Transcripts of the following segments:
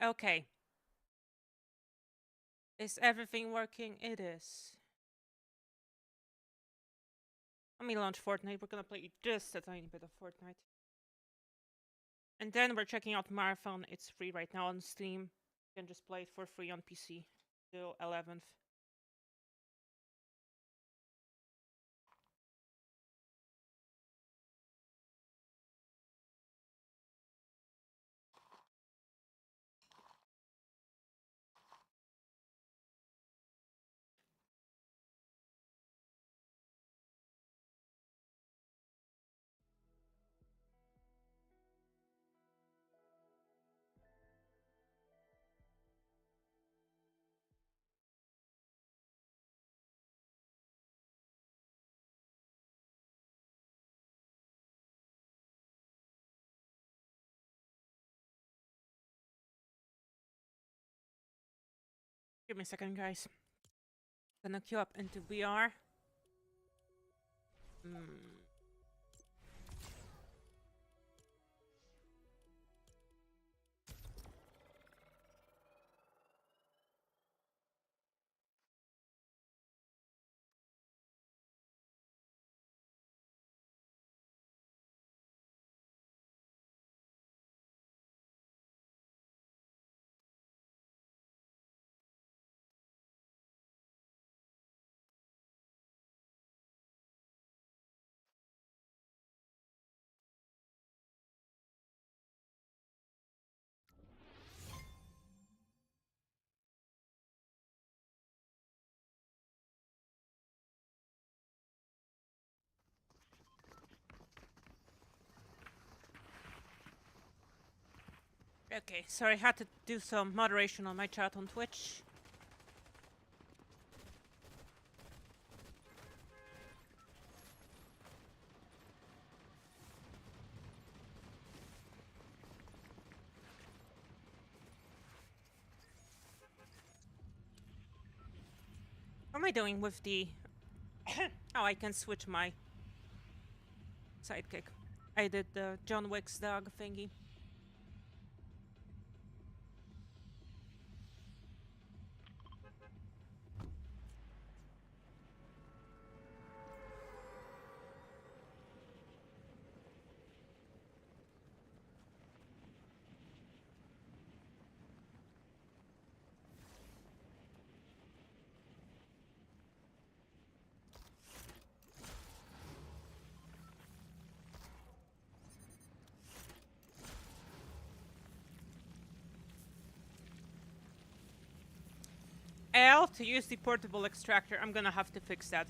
Okay. Is everything working? It is. Let me launch Fortnite. We're gonna play just a tiny bit of Fortnite. And then we're checking out Marathon. It's free right now on Steam. You can just play it for free on PC till 11th. Give me a second, guys. Gonna queue up into VR. Okay, sorry, I had to do some moderation on my chat on Twitch. What am I doing with the... Oh, I can switch my sidekick. I did the John Wick's dog thingy. L to use the portable extractor. I'm gonna have to fix that.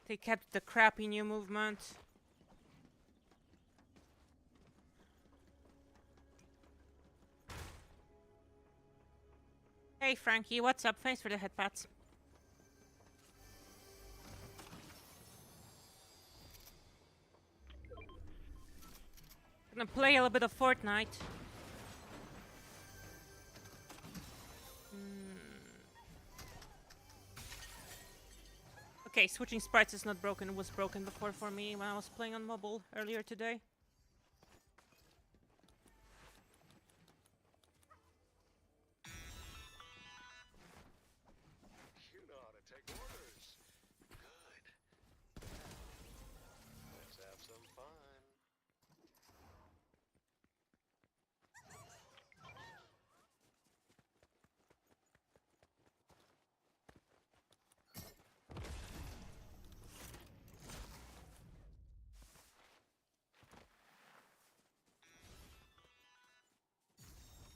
They kept the crappy new movement. Hey Frankie, what's up? Thanks for the headpats. Gonna play a little bit of Fortnite. Okay, switching sprites is not broken. It was broken before for me when I was playing on mobile earlier today. You know how to take orders. Good. Let's have some fun.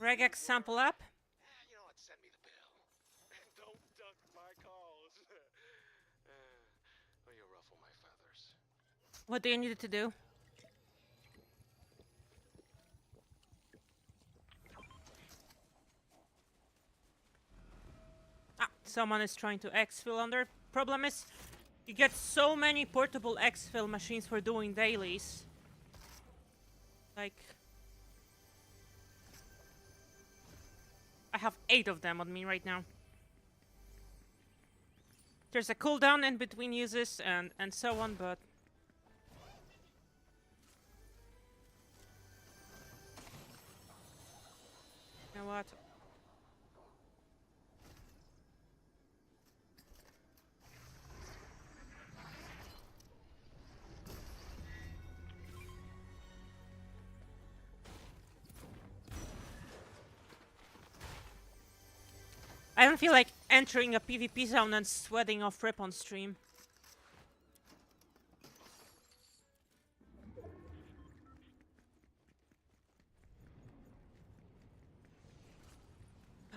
Regex sample app. You know what? Send me the bill. And don't duck my calls. Or you ruffle my feathers. What do you need to do? someone is trying to exfil on there. Problem is, you get so many portable exfil machines for doing dailies. Like, I have 8 of them on me right now. There's a cooldown in between uses and so on, but you know what? I don't feel like entering a PvP zone and sweating off rip on stream.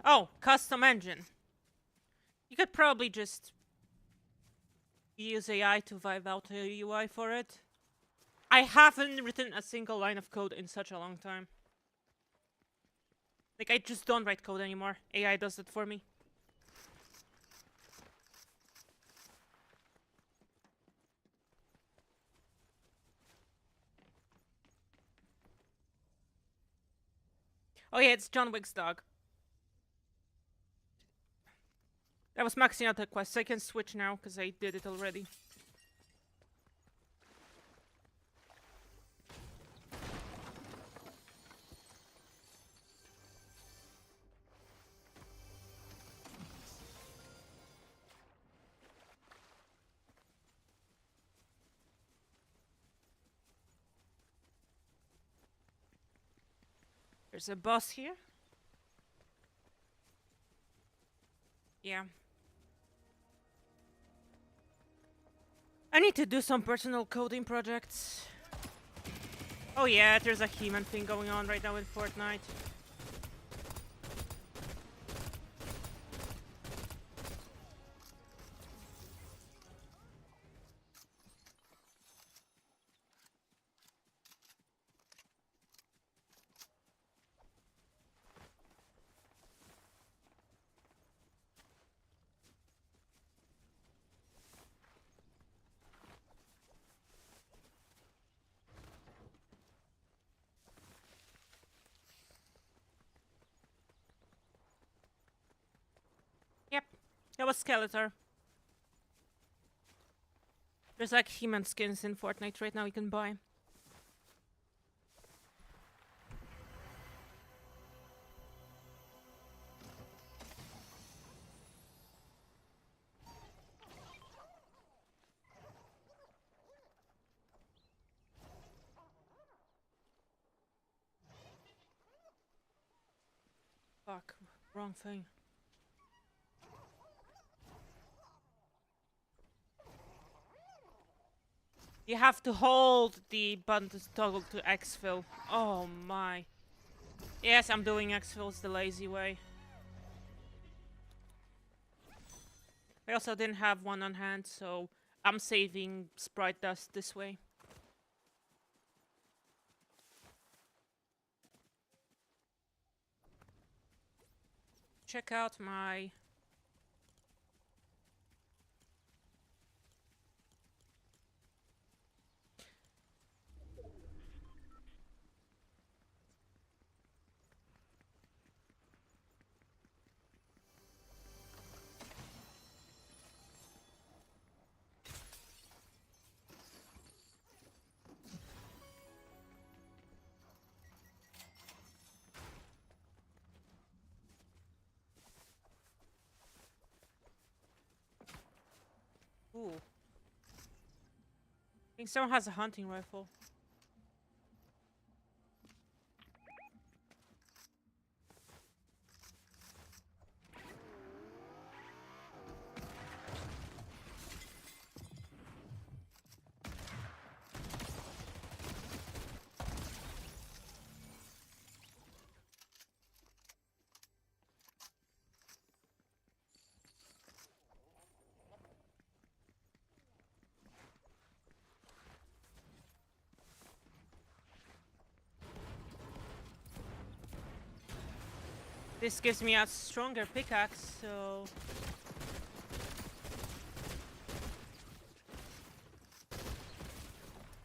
Oh, custom engine. You could probably just use AI to vibe out a UI for it. I haven't written a single line of code in such a long time. Like, I just don't write code anymore. AI does it for me. Oh yeah, it's John Wick's dog. That was maxing out the quest. I can switch now, because I did it already. There's a boss here. Yeah. I need to do some personal coding projects. Oh yeah, there's a human thing going on right now in Fortnite. Yep, that was Skeletor. There's like human skins in Fortnite right now you can buy. Fuck, wrong thing. You have to hold the button to toggle to exfil. Oh my. Yes, I'm doing exfils the lazy way. I also didn't have one on hand, so I'm saving sprite dust this way. Check out my... Ooh. I think someone has a hunting rifle. This gives me a stronger pickaxe, so...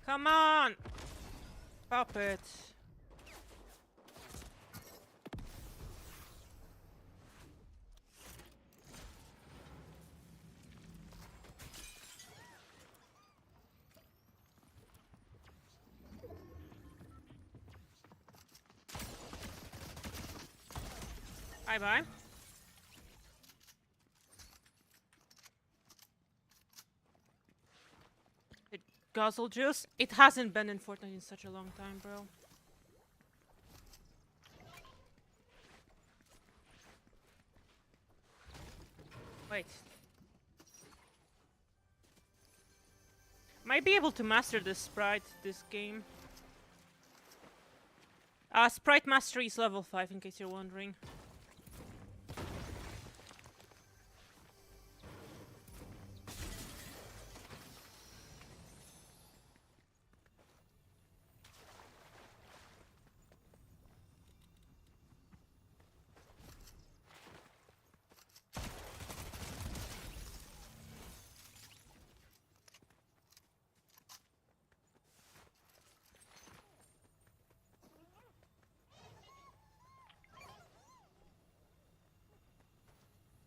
Come on! Pop it. Bye-bye. Guzzle juice? It hasn't been in Fortnite in such a long time, bro. Wait. Might be able to master this sprite this game. Sprite mastery is level 5 in case you're wondering.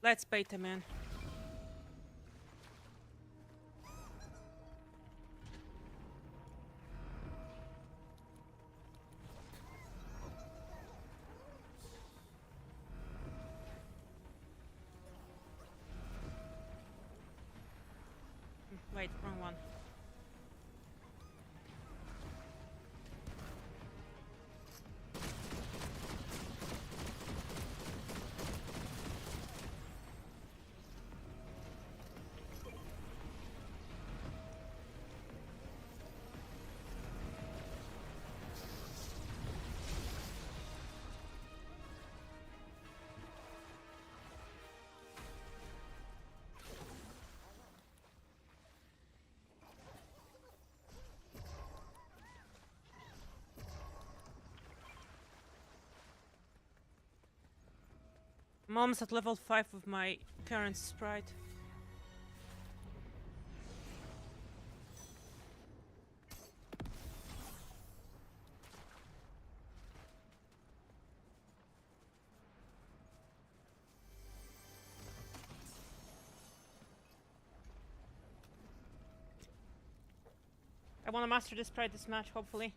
Let's bait him in. Wait, wrong one. Mom's at level 5 with my current sprite. I want to master this sprite this match, hopefully.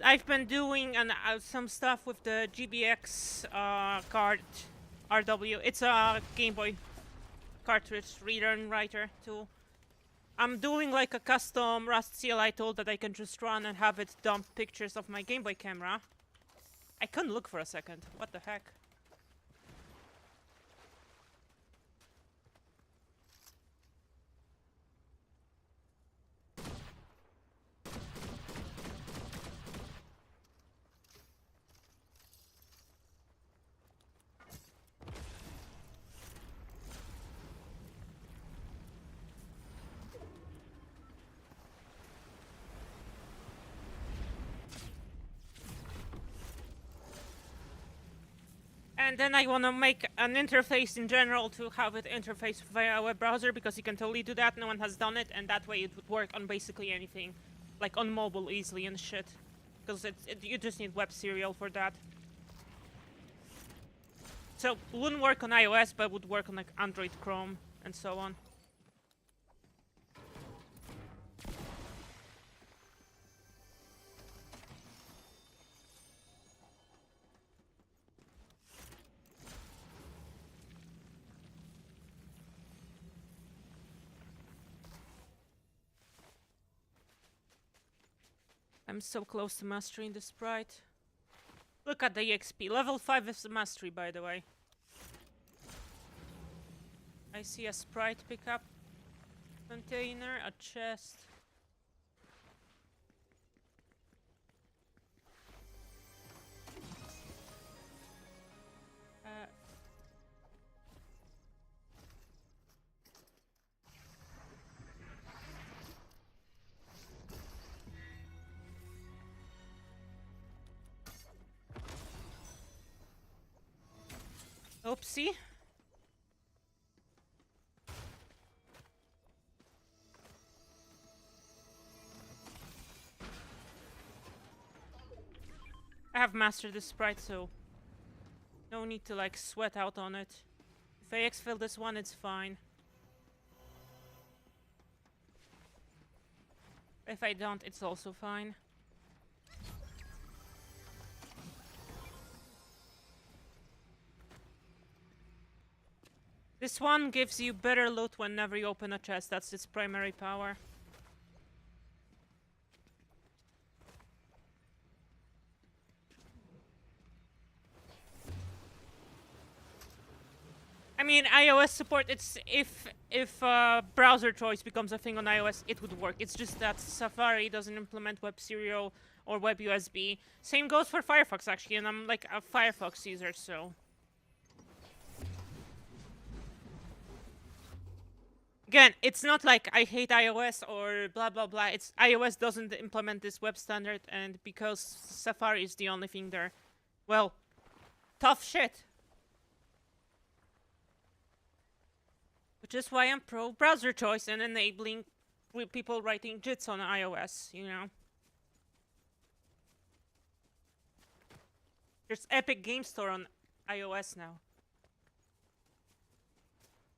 I've been doing some stuff with the GBX card RW. It's a Game Boy cartridge reader and writer tool. I'm doing like a custom Rust CLI tool that I can just run and have it dump pictures of my Game Boy camera. I couldn't look for a second. What the heck? And then I want to make an interface in general to have it interface via a web browser, because you can totally do that. No one has done it, and that way it would work on basically anything, like on mobile easily and shit. Because you just need web serial for that. So it wouldn't work on iOS, but would work on like Android, Chrome, and so on. I'm so close to mastering the sprite. Look at the EXP. Level 5 is the mastery, by the way. I see a sprite pickup container, a chest. Oopsie. I have mastered this sprite, so no need to like sweat out on it. If I exfil this one, it's fine. If I don't, it's also fine. This one gives you better loot whenever you open a chest. That's its primary power. I mean, iOS support, it's if browser choice becomes a thing on iOS, it would work. It's just that Safari doesn't implement Web Serial or Web USB. Same goes for Firefox, actually, and I'm like a Firefox user, so... Again, it's not like I hate iOS or blah blah blah. It's iOS doesn't implement this web standard, and because Safari is the only thing there, well, tough shit. Which is why I'm pro browser choice and enabling people writing JITs on iOS, you know. There's Epic Game Store on iOS now.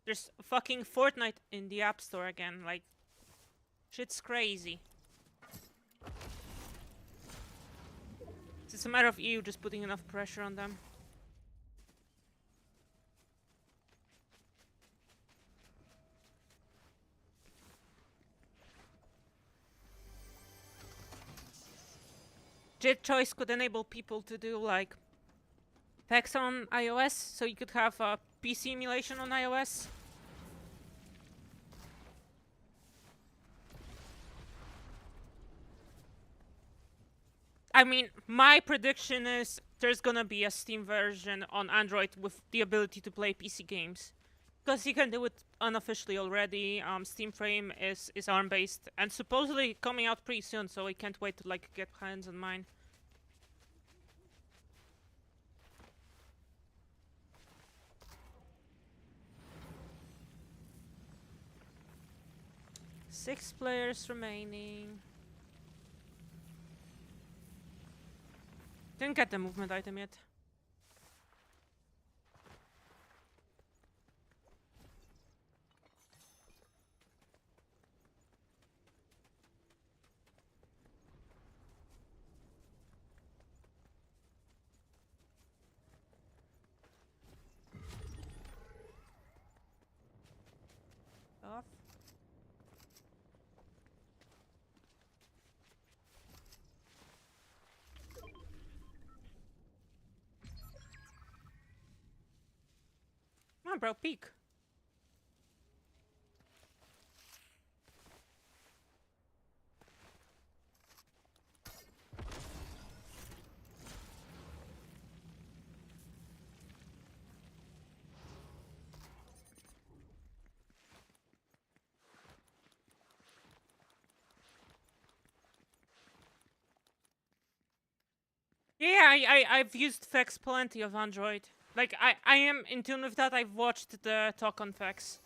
There's fucking Fortnite in the App Store again, like, shit's crazy. It's just a matter of EU just putting enough pressure on them. JIT choice could enable people to do, like, PEX on iOS, so you could have a PC emulation on iOS. I mean, my prediction is there's gonna be a Steam version on Android with the ability to play PC games. Because you can do it unofficially already. Steam Frame is ARM-based and supposedly coming out pretty soon, so I can't wait to like get hands on mine. Six players remaining. Didn't get the movement item yet. Off. Come on, bro, peek. Yeah, I've used Vex plenty of Android. Like, I am in tune with that. I've watched the talk on Vex.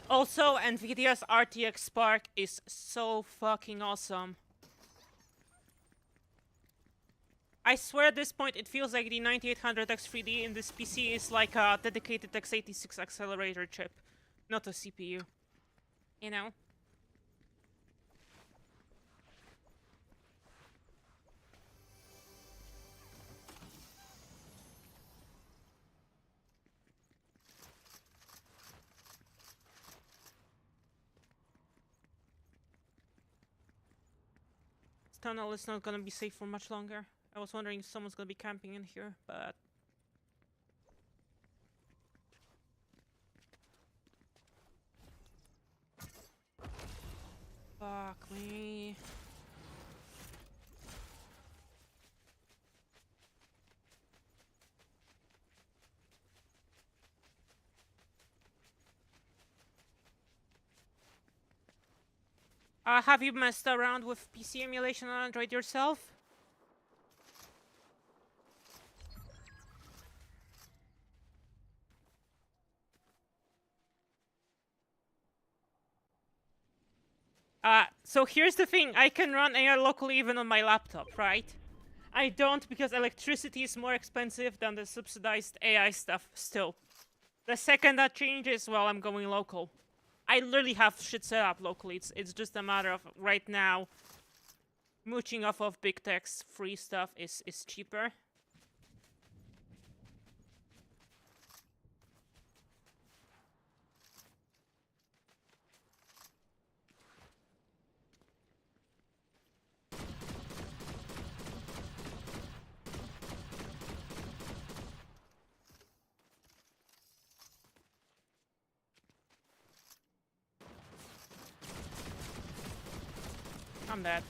Also, Nvidia's RTX Spark is so fucking awesome. I swear at this point it feels like the 9800X3D in this PC is like a dedicated x86 accelerator chip, not a CPU. You know? This tunnel is not gonna be safe for much longer. I was wondering if someone's gonna be camping in here, but... Fuck me. Have you messed around with PC emulation on Android yourself? So here's the thing, I can run AI locally even on my laptop, right? I don't, because electricity is more expensive than the subsidized AI stuff still. The second that changes, well, I'm going local. I literally have shit set up locally. It's just a matter of right now mooching off of big tech's free stuff is cheaper. I'm dead.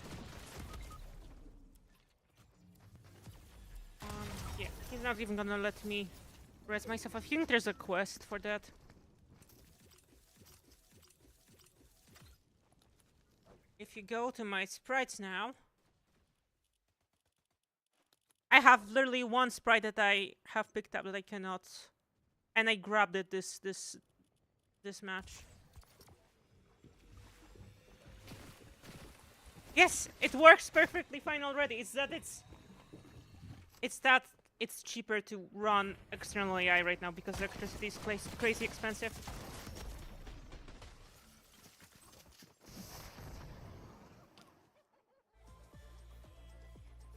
Yeah, he's not even gonna let me rest myself. I think there's a quest for that. If you go to my sprites now, I have literally one sprite that I have picked up that I cannot, and I grabbed it this match. Yes, it works perfectly fine already. It's that it's cheaper to run external AI right now because electricity is crazy expensive.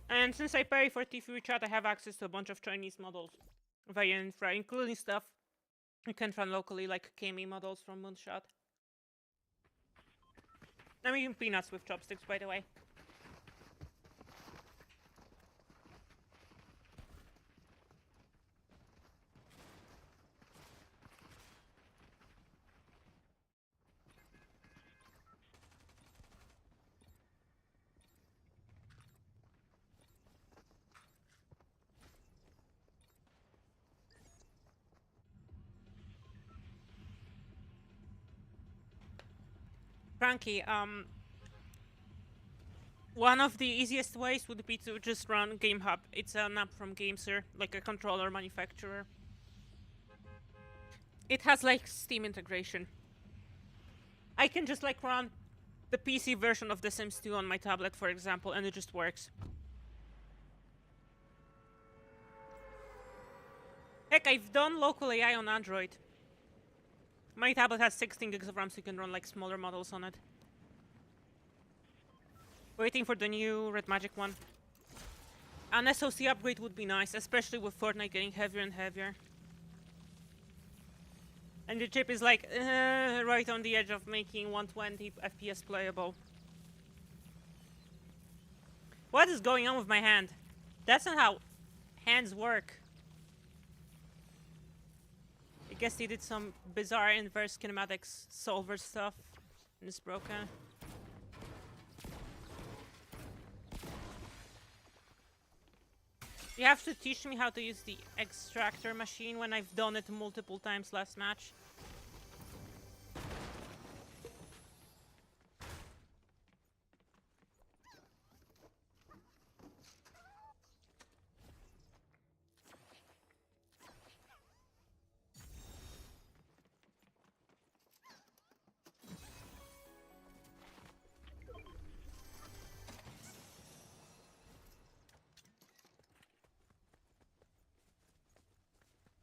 And since I pay for TV chat, I have access to a bunch of Chinese models via infra, including stuff you can run locally, like Kami models from Moonshot. I'm eating peanuts with chopsticks, by the way. Frankie, one of the easiest ways would be to just run GameHub. It's an app from Gameser, like a controller manufacturer. It has like Steam integration. I can just like run the PC version of The Sims 2 on my tablet, for example, and it just works. Heck, I've done local AI on Android. My tablet has 16 gigs of RAM, so you can run like smaller models on it. Waiting for the new RedMagic one. An SoC upgrade would be nice, especially with Fortnite getting heavier and heavier. And the chip is like right on the edge of making 120 FPS playable. What is going on with my hand? That's not how hands work. I guess they did some bizarre inverse kinematics solver stuff and it's broken. You have to teach me how to use the extractor machine when I've done it multiple times last match.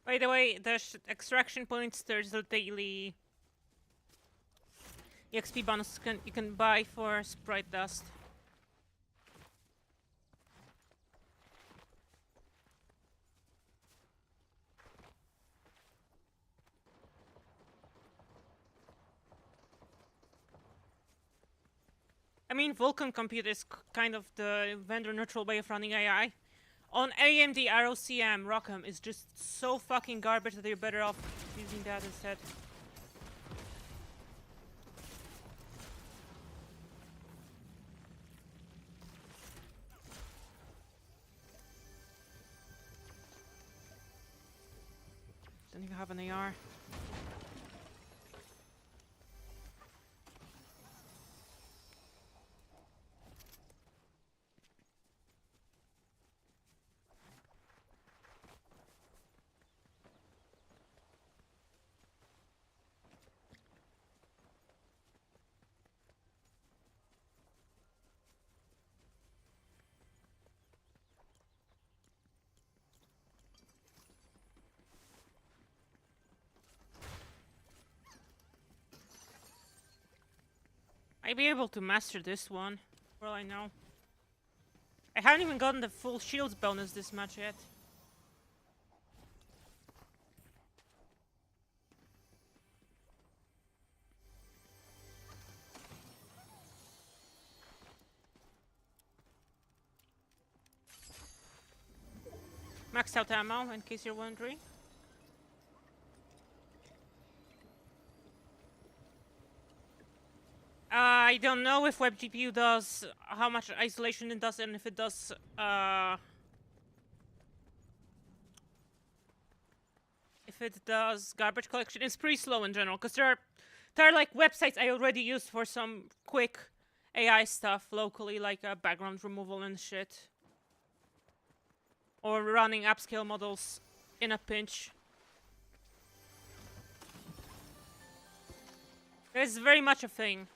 By the way, the extraction points, there's a daily EXP bonus you can buy for Sprite Dust. I mean, Vulkan Compute is kind of the vendor-neutral way of running AI. On AMD ROCM, Rockham is just so fucking garbage that you're better off using that instead. Don't even have an AR. Might be able to master this one, for all I know. I haven't even gotten the full shields bonus this much yet. Maxed out ammo, in case you're wondering. I don't know if WebGPU does, how much isolation it does, and if it does, garbage collection. It's pretty slow in general, because there are like websites I already used for some quick AI stuff locally, like background removal and shit. Or running upscale models in a pinch. It's very much a thing.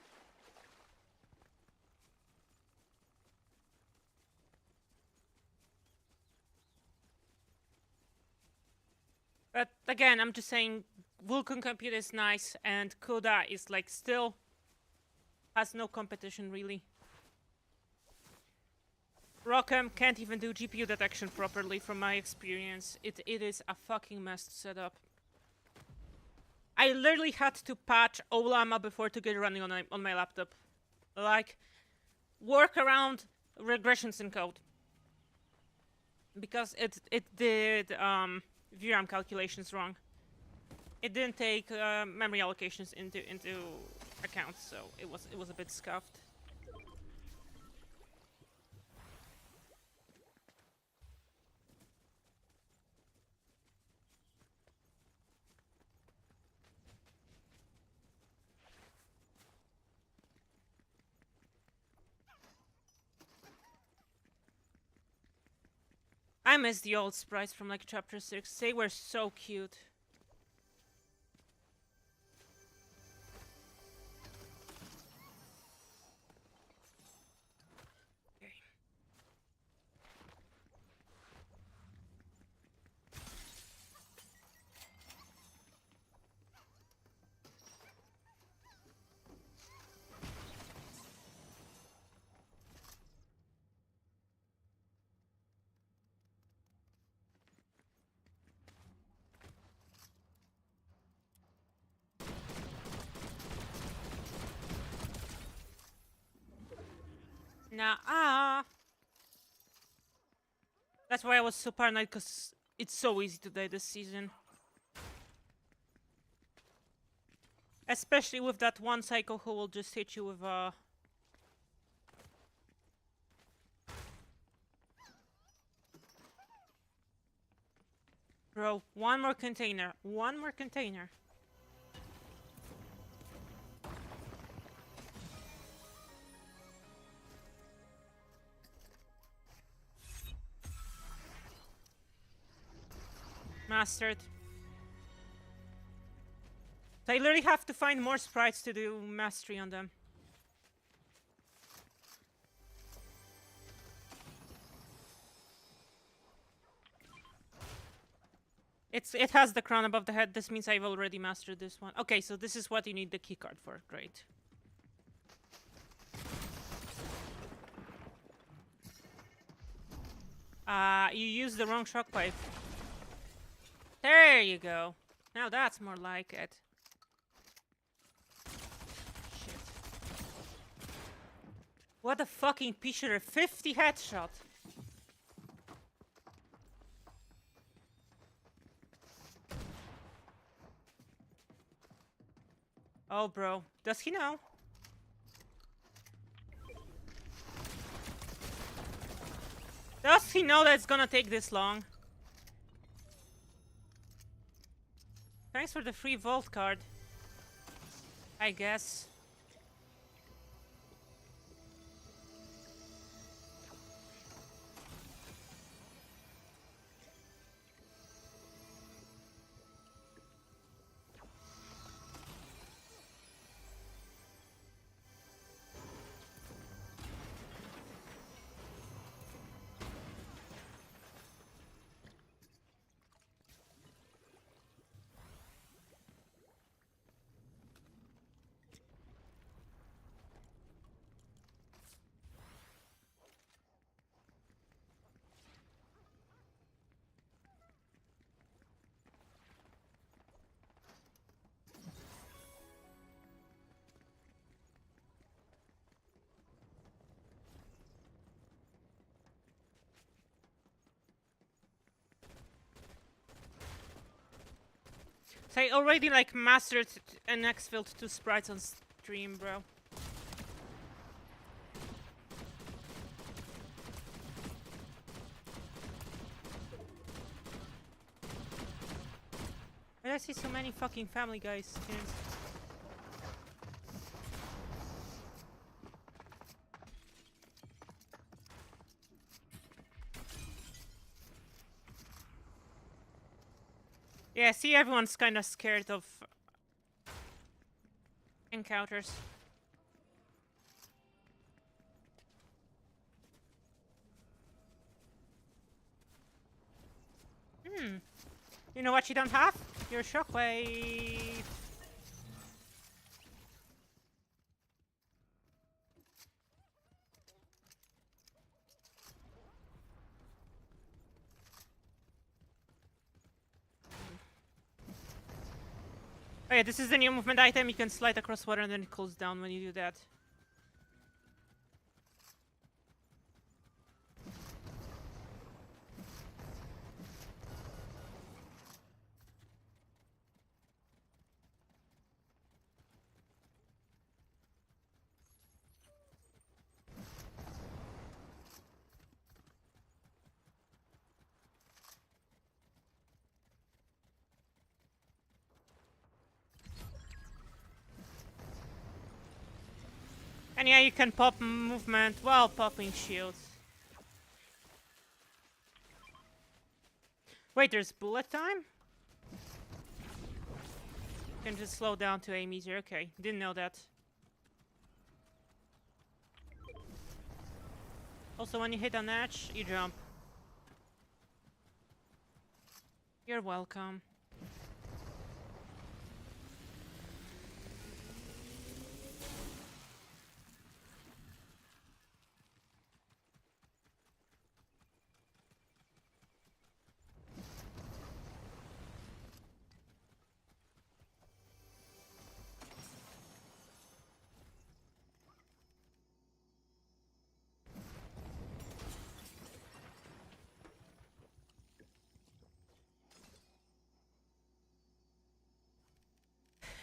But again, I'm just saying Vulkan Compute is nice and CUDA is like still has no competition really. Rockham can't even do GPU detection properly from my experience. It is a fucking mess to set up. I literally had to patch Olama before to get it running on my laptop. Like, work around regressions in code. Because it did VRAM calculations wrong. It didn't take memory allocations into account, so it was a bit scuffed. I miss the old sprites from like chapter 6. They were so cute. Okay. Nah, That's why I was so paranoid, because it's so easy to die this season. Especially with that one psycho who will just hit you with a... Bro, one more container. One more container. Mastered. So I literally have to find more sprites to do mastery on them. It has the crown above the head. This means I've already mastered this one. Okay, so this is what you need the keycard for. Great. You used the wrong shock pipe. There you go. Now that's more like it. Shit. What a fucking pea shooter. 50 headshot. Oh, bro. Does he know? Does he know that it's gonna take this long? Thanks for the free vault card. I guess. I already like mastered an X-Filled 2 sprites on stream, bro. I see so many fucking Family Guy skins. Yeah, see, everyone's kind of scared of encounters. You know what you don't have? Your shockwave. Oh yeah, this is the new movement item. You can slide across water and then it cools down when you do that. And yeah, you can pop movement while popping shields. Wait, there's bullet time? You can just slow down to aim easier. Okay, didn't know that. Also, when you hit an edge, you jump. You're welcome.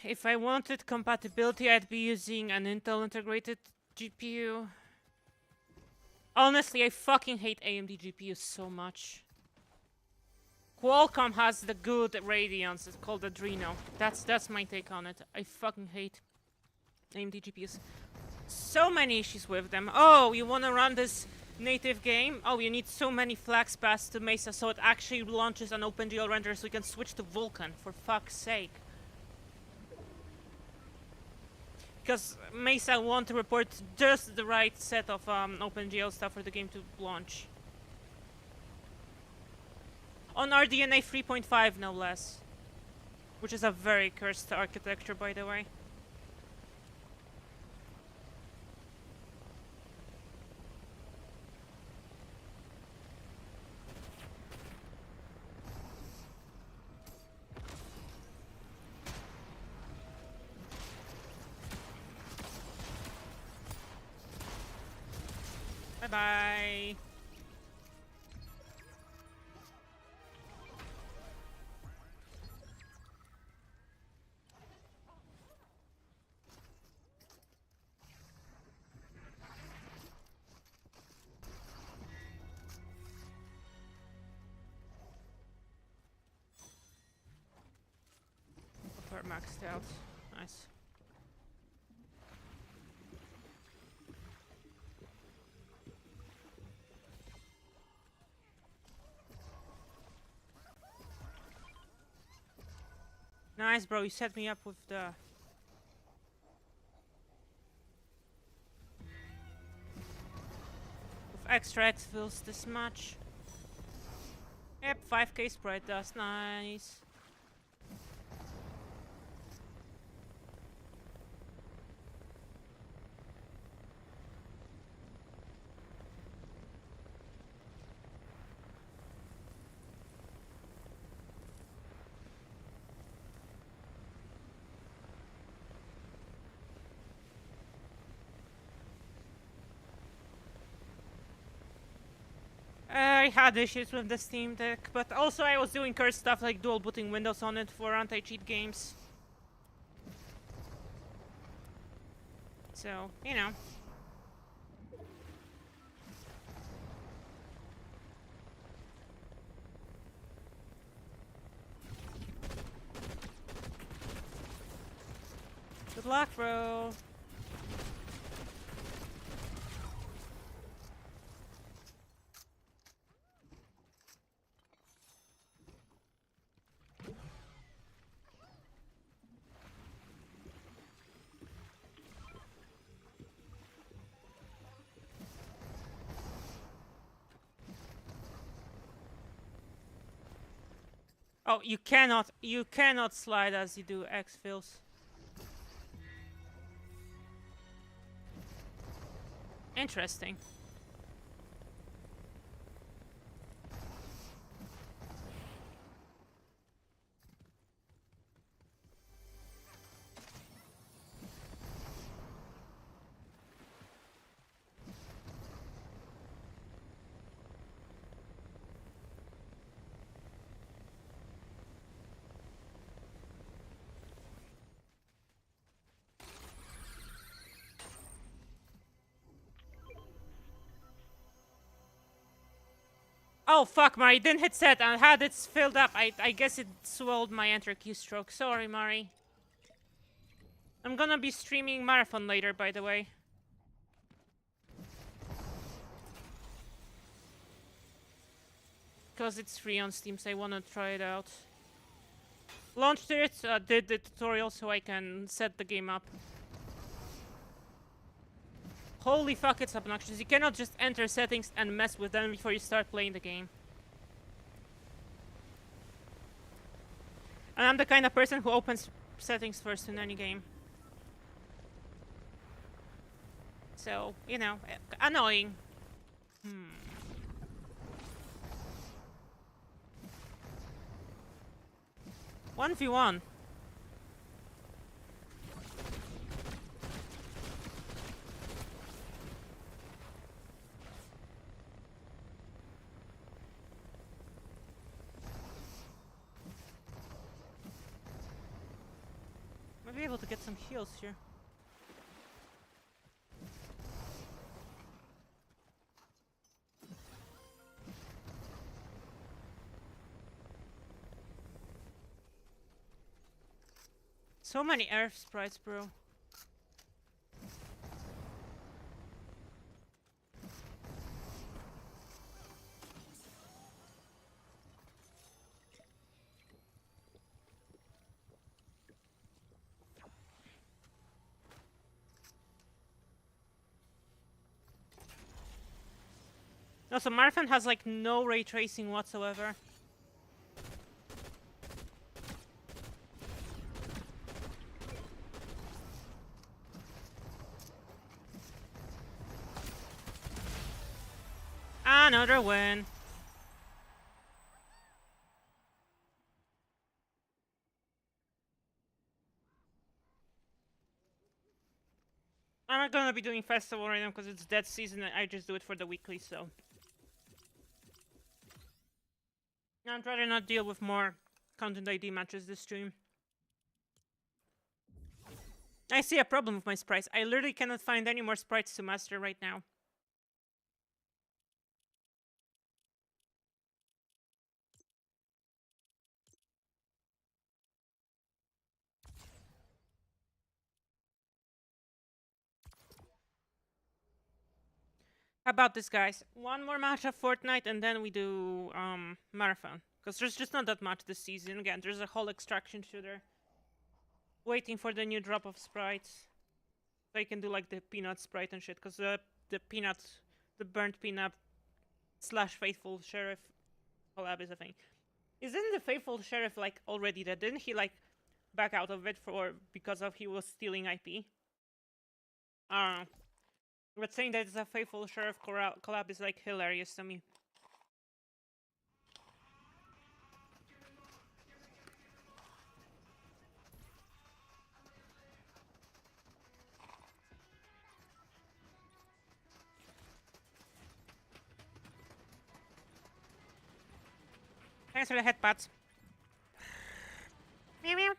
If I wanted compatibility, I'd be using an Intel integrated GPU. Honestly, I fucking hate AMD GPUs so much. Qualcomm has the good Radeons, it's called Adreno. That's my take on it. I fucking hate AMD GPUs. So many issues with them. Oh, you wanna run this native game? Oh, you need so many flags paths to Mesa so it actually launches an OpenGL render so we can switch to Vulkan, for fuck's sake. Because Mesa want to report just the right set of OpenGL stuff for the game to launch. On RDNA 3.5, no less. Which is a very cursed architecture, by the way. Bye-bye. We're maxed out. Nice. Nice, bro. You set me up with the... with extra X-Fills this much. Yep, 5k spread. That's nice. I had issues with the Steam Deck, but also I was doing cursed stuff like dual booting Windows on it for anti-cheat games. So, you know. Good luck, bro. Oh, you cannot slide as you do exfils. Interesting. Oh fuck, Mari, didn't hit set. I had it filled up. I guess it swallowed my enter keystroke. Sorry, Mari. I'm gonna be streaming Marathon later, by the way. Because it's free on Steam, so I wanna try it out. Launched it, did the tutorial so I can set the game up. Holy fuck, it's obnoxious. You cannot just enter settings and mess with them before you start playing the game. And I'm the kind of person who opens settings first in any game. So, you know, annoying. 1v1. Might be able to get some heals here. So many earth sprites, bro. Also, Marathon has like no ray tracing whatsoever. Another win. I'm not gonna be doing festival right now because it's dead season and I just do it for the weekly, so. I'd rather not deal with more content ID matches this stream. I see a problem with my sprites. I literally cannot find any more sprites to master right now. How about this, guys? One more match of Fortnite and then we do Marathon. Because there's just not that much this season. Again, there's a whole extraction shooter. Waiting for the new drop of sprites. So you can do like the peanut sprite and shit. Because the burnt peanut / faithful sheriff collab is a thing. Isn't the faithful sheriff like already dead? Didn't he like back out of it because he was stealing IP? I don't know. But saying that it's a faithful sheriff collab is like hilarious to me. Thanks for the headpats. Meow meow.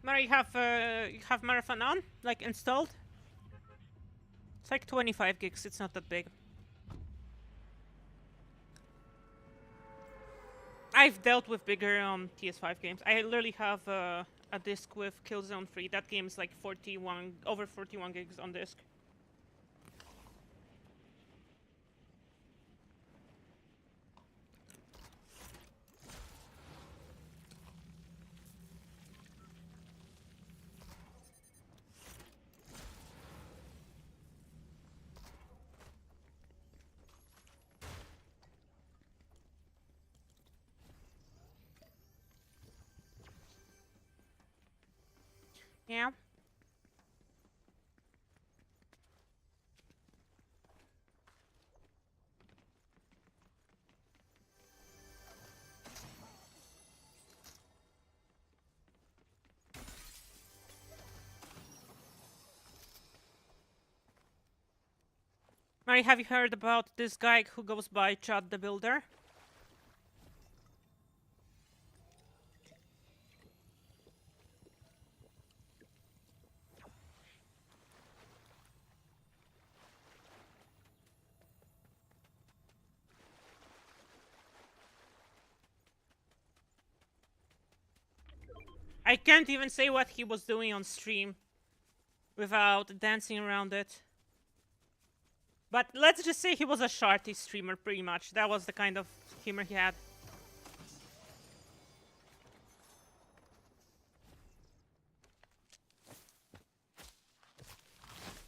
Mara, you have Marathon on, like installed. It's like 25 gigs. It's not that big. I've dealt with bigger PS5 games. I literally have a disc with Killzone 3. That game is like over 41 gigs on disc. Yeah. Mary, have you heard about this guy who goes by Chad the Builder? I can't even say what he was doing on stream without dancing around it. But let's just say he was a shorty streamer, pretty much. That was the kind of humor he had.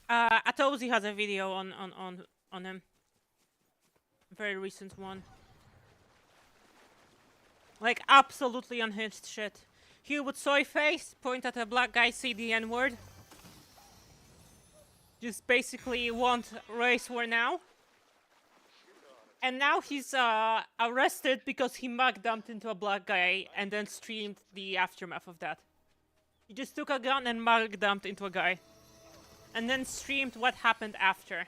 Atozy has a video on him. Very recent one. Like, absolutely unhinged shit. He would soy face, point at a black guy, say the N-word. Just basically want race war now. And now he's arrested because he mug dumped into a black guy and then streamed the aftermath of that. He just took a gun and mug dumped into a guy. And then streamed what happened after.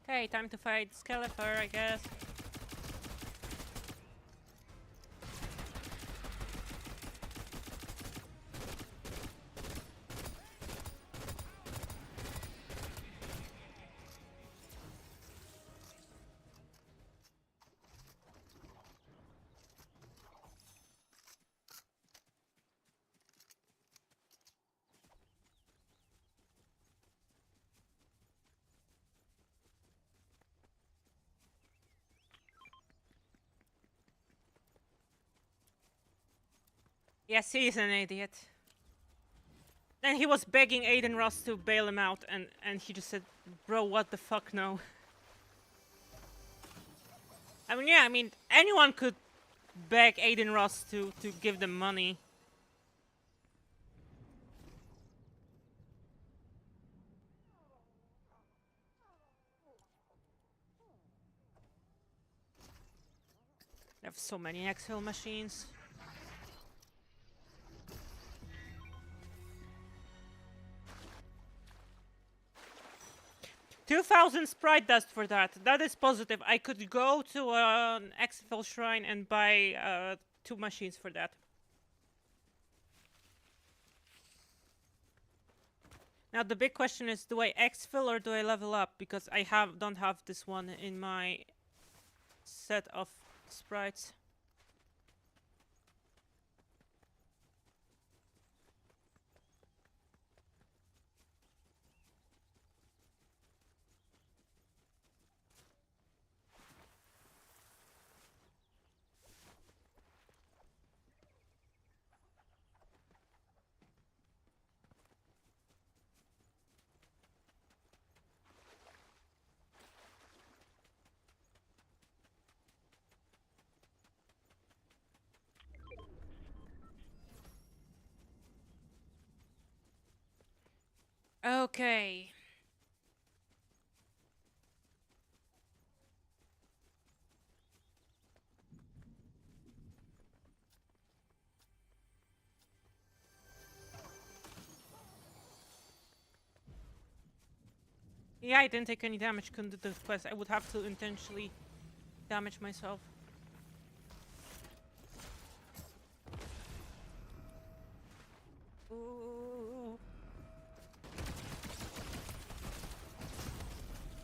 Okay, time to fight Skeletor, I guess. Yes, he's an idiot. And he was begging Aiden Ross to bail him out, and he just said, bro, what the fuck, no. I mean, yeah, I mean, anyone could beg Aiden Ross to give them money. They have so many exfil machines. 2,000 sprite dust for that. That is positive. I could go to an exfil shrine and buy 2 machines for that. Now the big question is, do I exfil or do I level up? Because I don't have this one in my set of sprites. Okay. Yeah, I didn't take any damage, couldn't do the quest. I would have to intentionally damage myself. Ooh.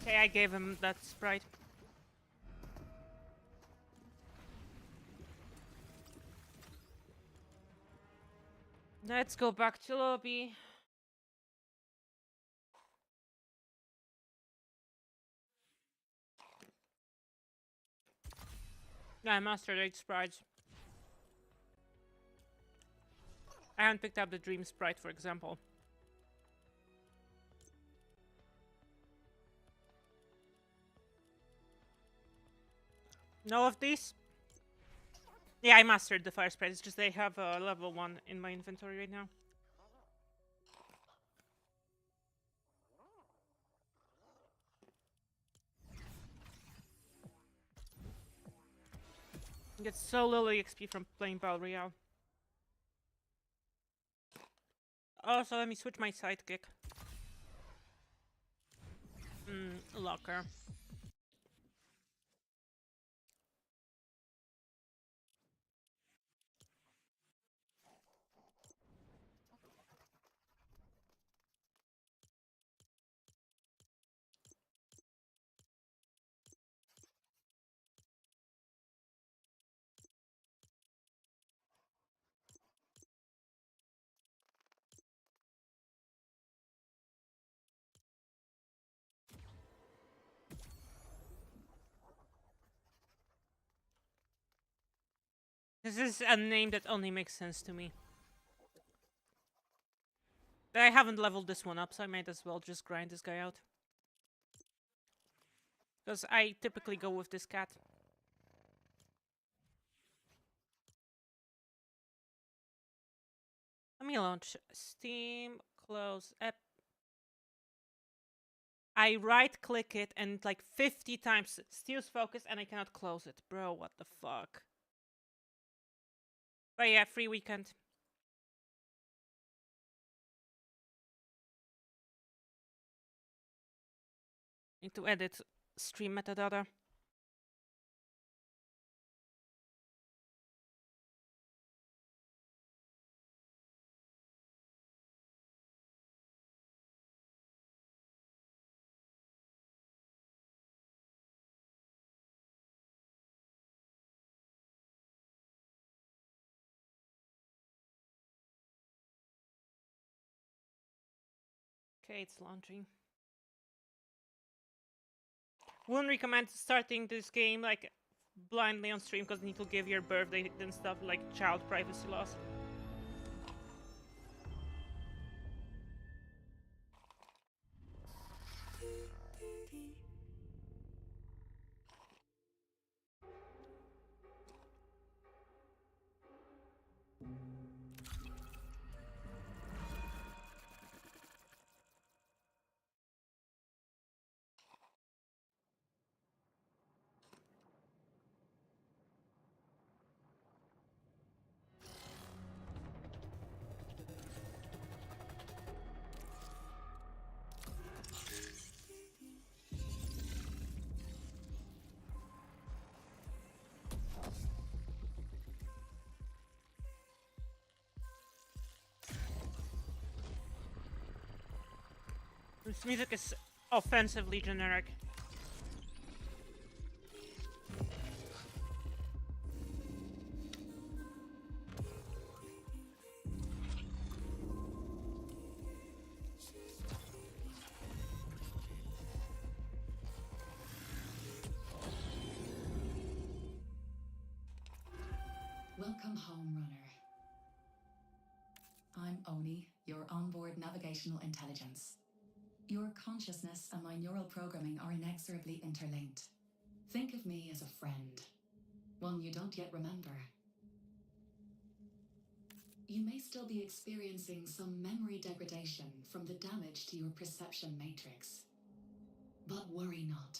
Okay, I gave him that sprite. Let's go back to lobby. Yeah, I mastered 8 sprites. I haven't picked up the dream sprite, for example. No of these? Yeah, I mastered the fire sprite. It's just they have a level 1 in my inventory right now. I get so little XP from playing Battle Royale. Also, let me switch my sidekick. Locker. This is a name that only makes sense to me. But I haven't leveled this one up, so I might as well just grind this guy out. Because I typically go with this cat. Let me launch Steam, close app. I right click it and like 50 times steals focus and I cannot close it. Bro, what the fuck? But yeah, free weekend. Need to edit stream metadata. Okay, it's launching. Wouldn't recommend starting this game like blindly on stream because you need to give your birthday and stuff like child privacy laws. This music is offensively generic. Welcome home, runner. I'm Oni, your onboard navigational intelligence. Your consciousness and my neural programming are inexorably interlinked. Think of me as a friend, one you don't yet remember. You may still be experiencing some memory degradation from the damage to your perception matrix. But worry not.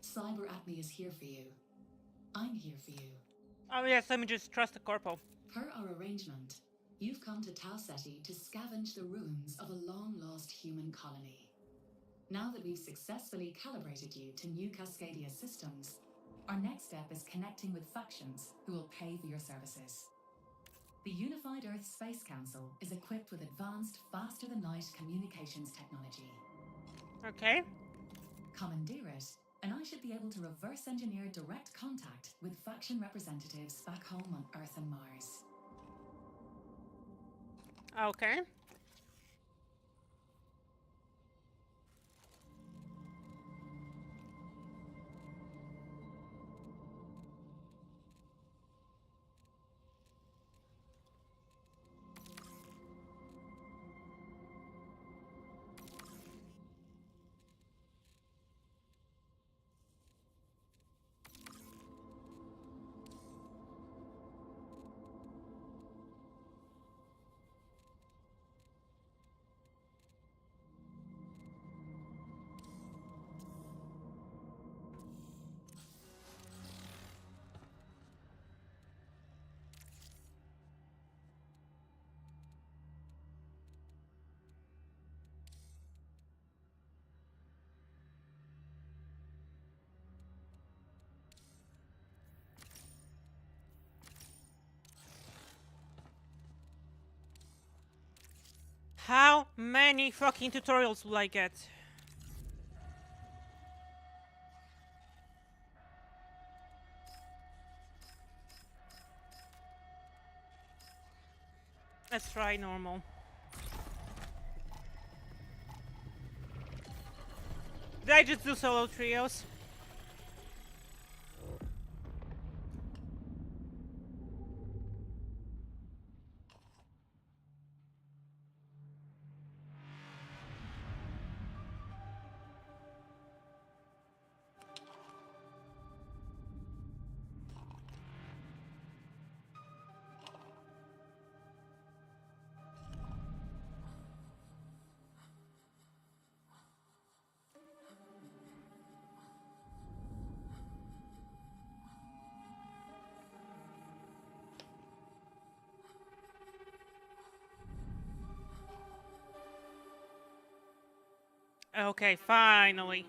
Cyber Acme is here for you. I'm here for you. Oh yes, let me just trust the corpo. Per our arrangement, you've come to Tau Ceti to scavenge the ruins of a long-lost human colony. Now that we've successfully calibrated you to new Cascadia systems, our next step is connecting with factions who will pay for your services. The Unified Earth Space Council is equipped with advanced, faster-than-light communications technology. Okay. Commandeer it, and I should be able to reverse engineer direct contact with faction representatives back home on Earth and Mars. Okay. How many fucking tutorials will I get? Let's try normal. Did I just do solo trios? Okay, finally.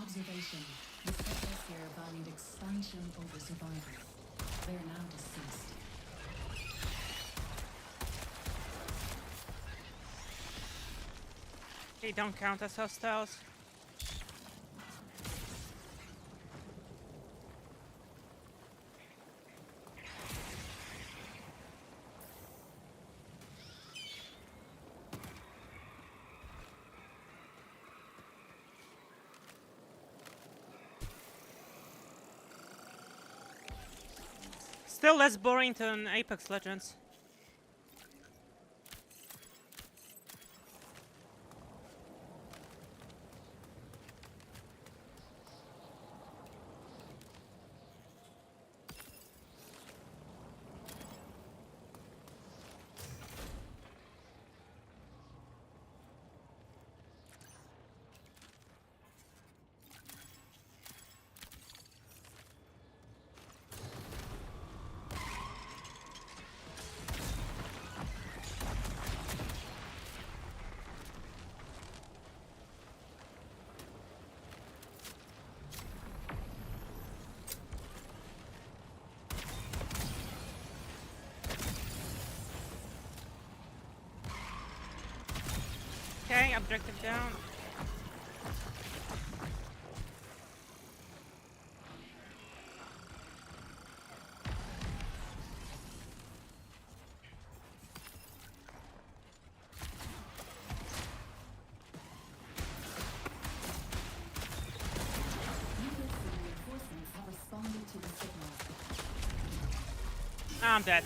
Observation. The settlers here valued expansion over survival. They are now deceased. They don't count as hostiles. Still less boring than Apex Legends. objective down. Units and reinforcements have responded to the signal. I'm dead.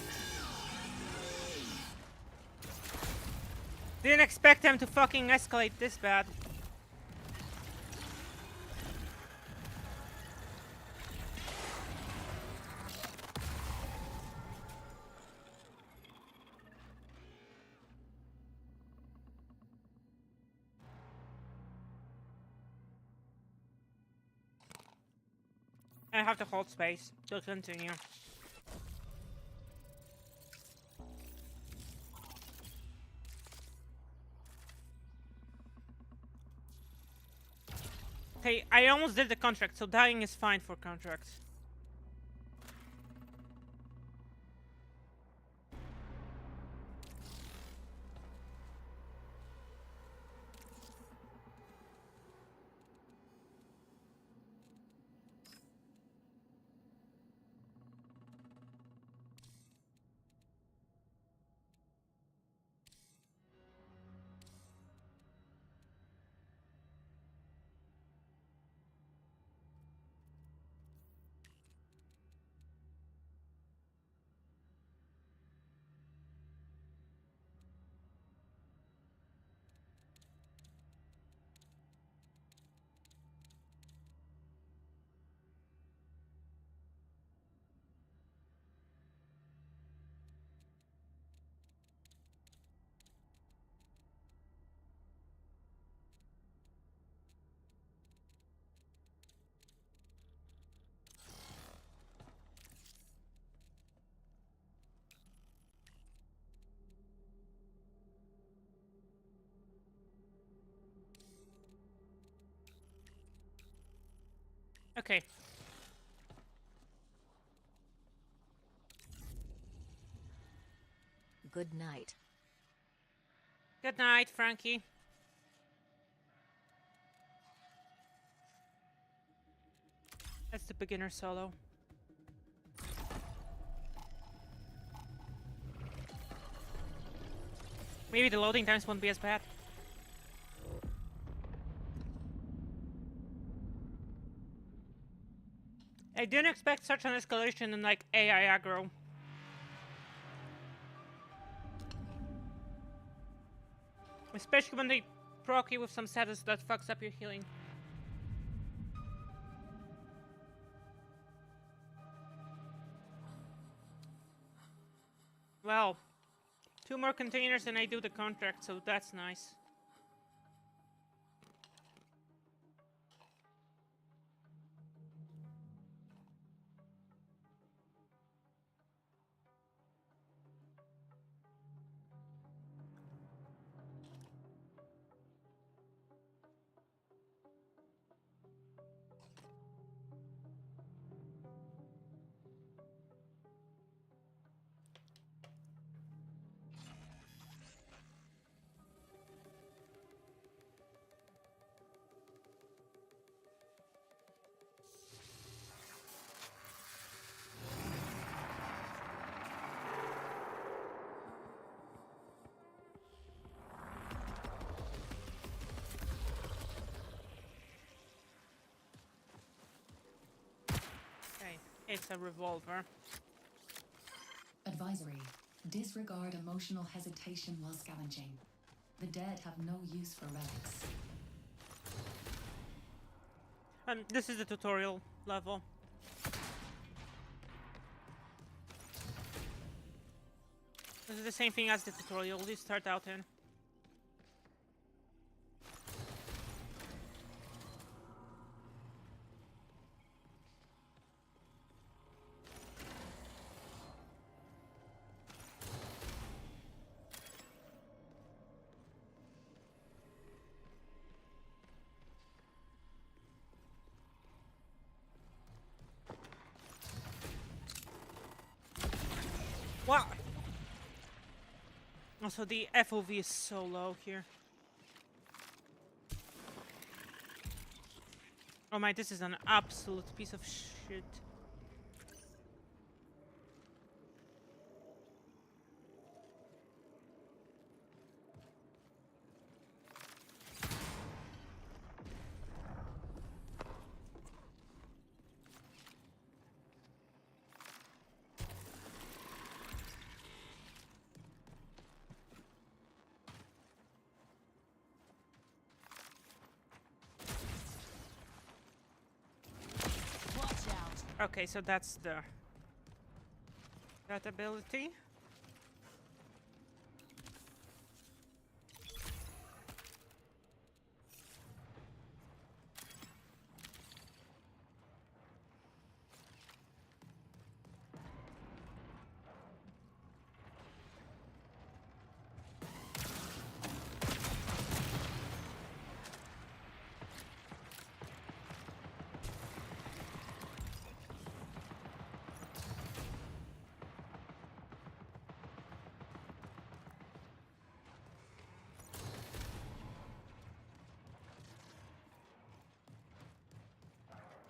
Didn't expect them to fucking escalate this bad. I have to hold space to continue. Okay, I almost did the contract, so dying is fine for contracts. Okay. Good night. Good night, Frankie. That's the beginner solo. Maybe the loading times won't be as bad. I didn't expect such an escalation in like AI aggro. Especially when they proc you with some status that fucks up your healing. Well, 2 more containers and I do the contract, so that's nice. It's a revolver. Advisory. Disregard emotional hesitation while scavenging. The dead have no use for relics. This is the tutorial level. This is the same thing as the tutorial you start out in. Wow! Also, the FOV is so low here. Oh my, this is an absolute piece of shit. Okay, so that's that ability.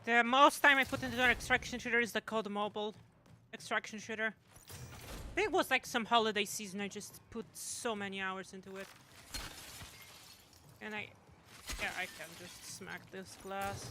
The most time I put into an extraction shooter is the Code Mobile extraction shooter. I think it was like some holiday season. I just put so many hours into it. And I can just smack this glass.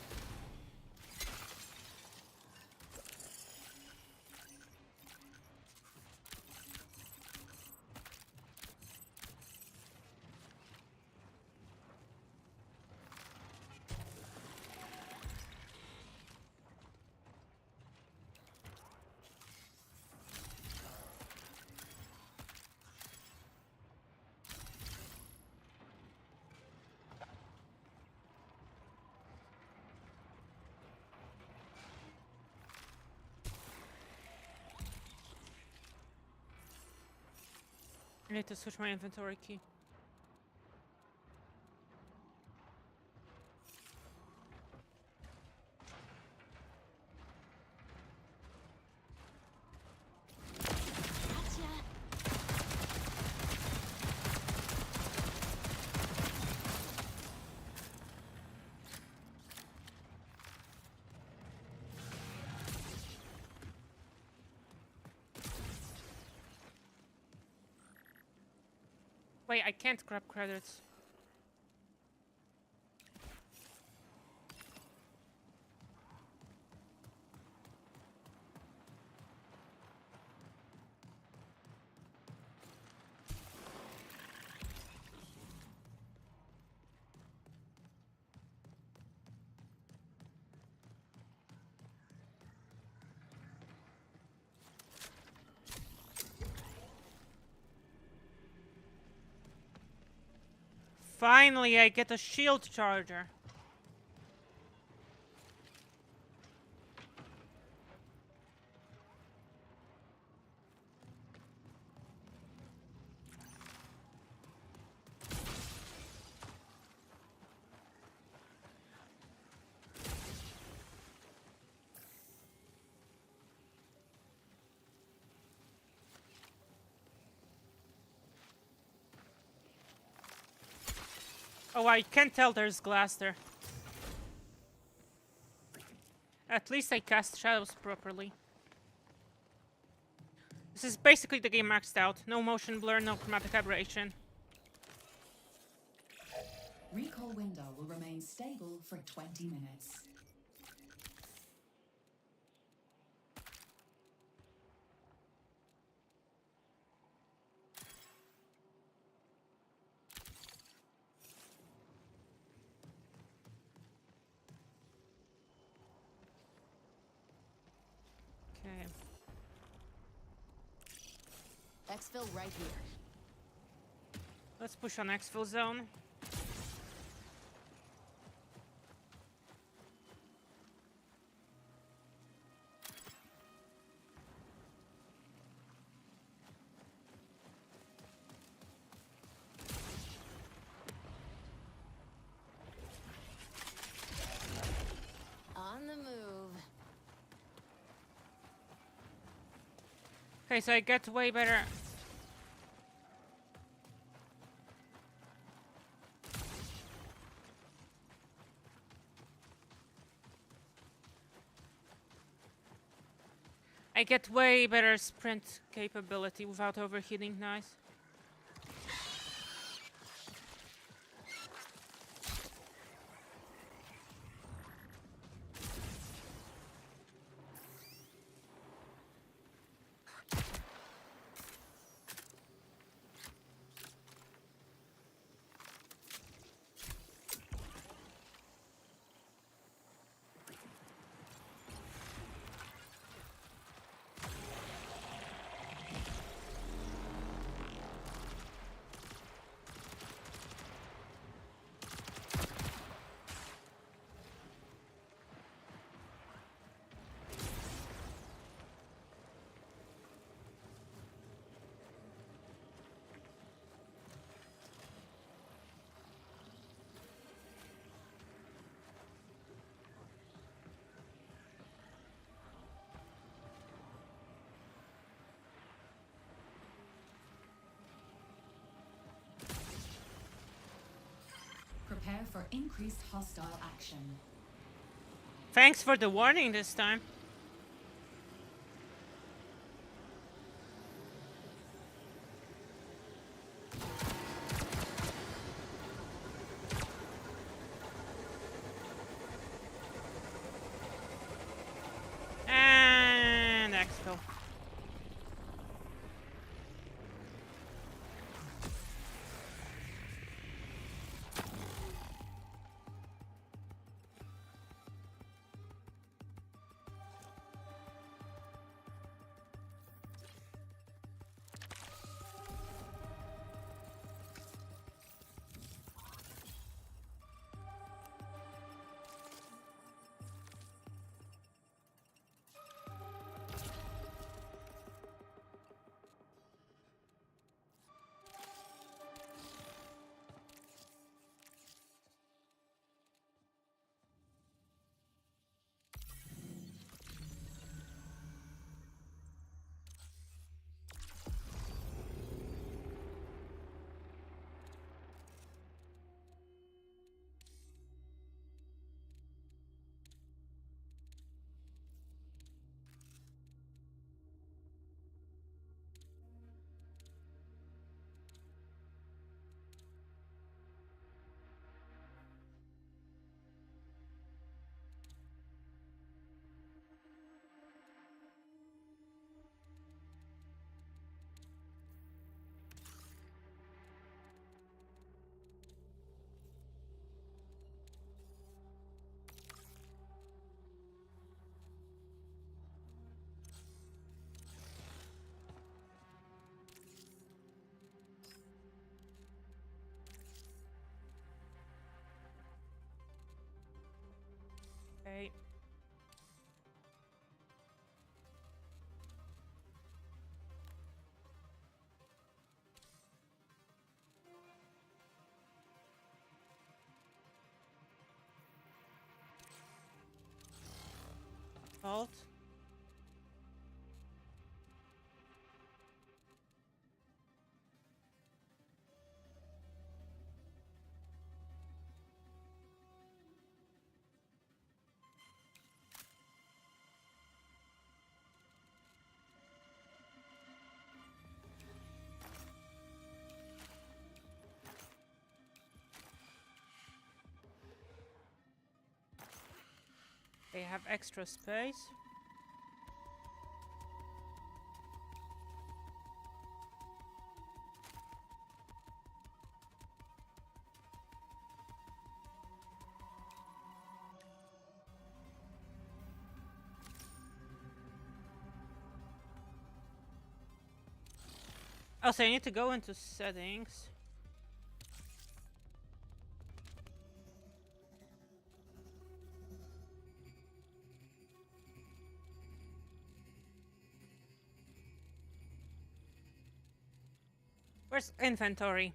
I need to switch my inventory key. Wait, I can't grab credits. Finally, I get a shield charger. Oh, I can't tell there's glass there. At least I cast shadows properly. This is basically the game maxed out. No motion blur, no chromatic aberration. Recall window will remain stable for 20 minutes. Okay. Exfil right here. Let's push on exfil zone. On the move. Okay, so I get way better. I get way better sprint capability without overheating. Nice. Prepare for increased hostile action. Thanks for the warning this time. And exfil. Okay. Vault. They have extra space. Oh, so I need to go into settings. Where's inventory?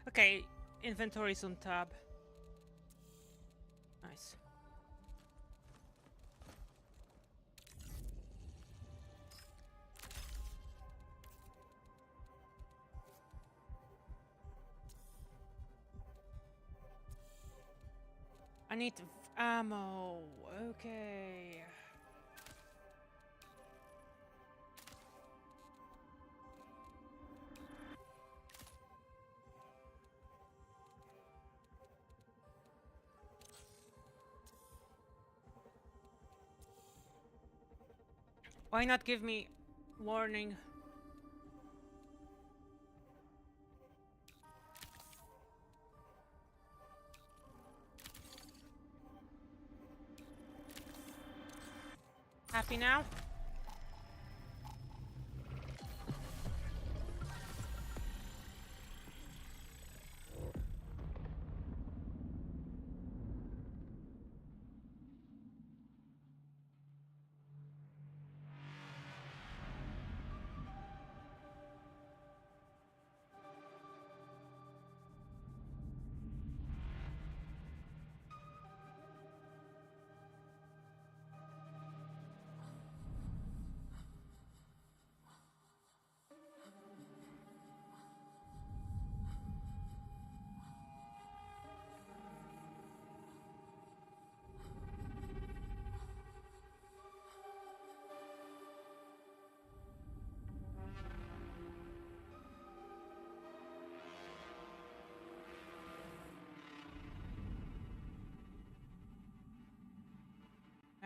Okay, inventory's on tab. Nice. I need ammo. Okay. Why not give me warning? Happy now?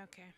Okay.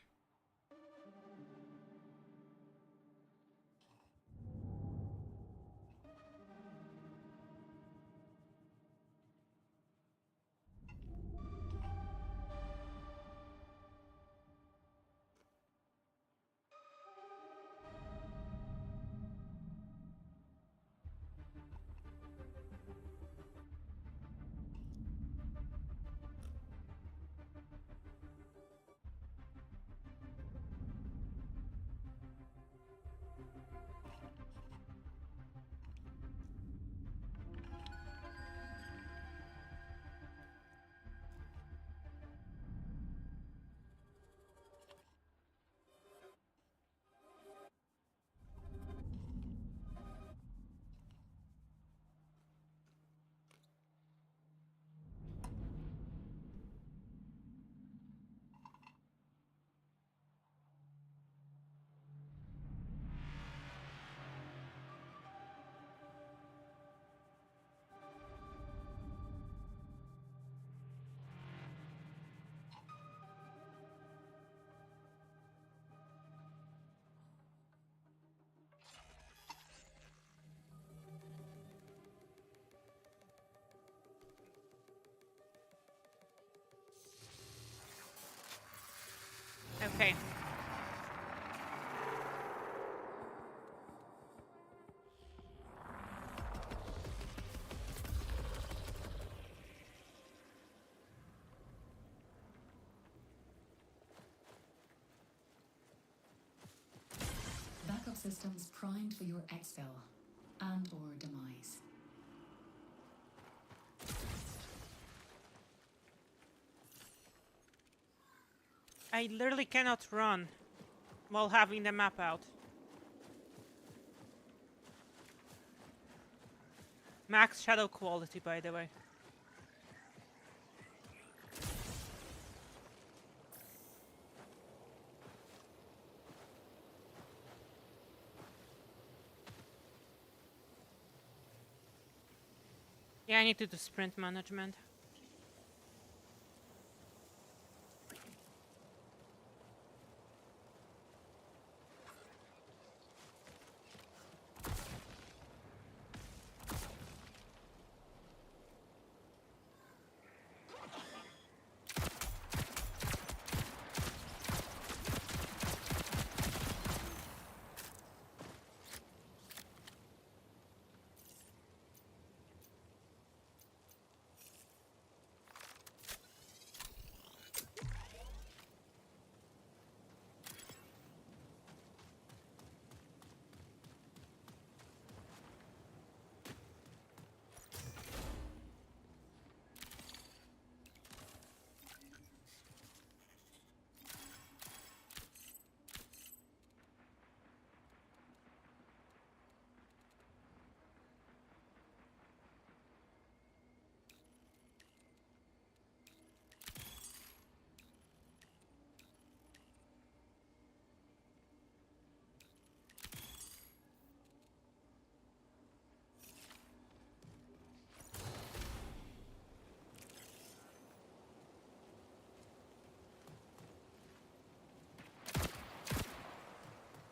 Okay. Backup systems primed for your exfil and or demise. I literally cannot run while having the map out. Max shadow quality, by the way. Yeah, I need to do sprint management.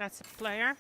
That's a player.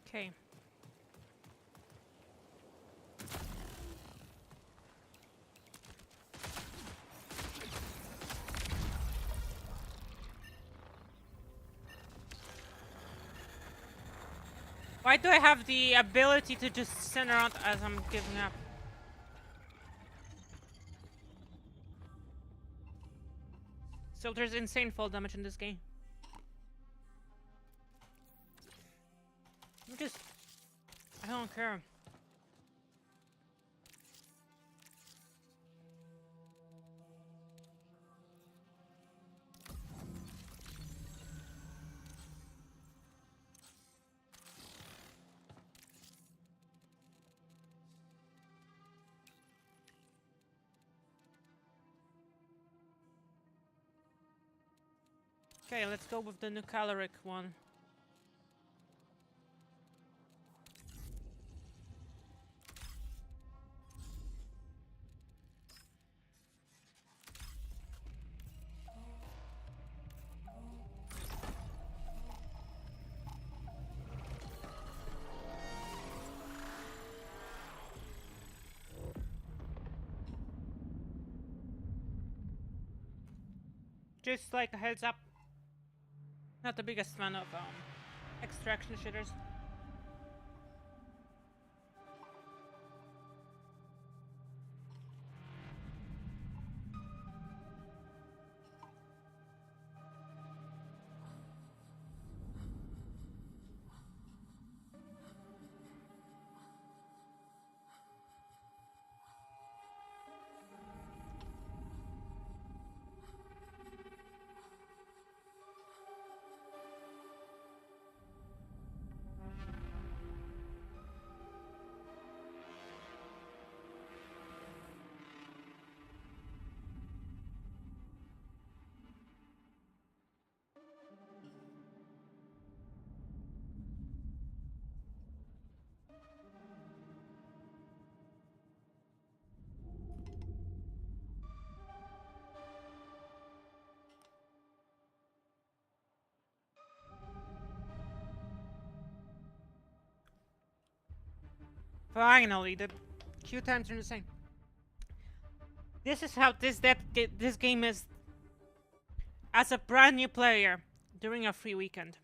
Okay. Why do I have the ability to just stand around as I'm giving up? So there's insane fall damage in this game. I don't care. Okay, let's go with the new caloric one. Just like a heads up. Not the biggest fan of extraction shitters. Finally, the queue times are insane. This is how this game is as a brand new player during a free weekend.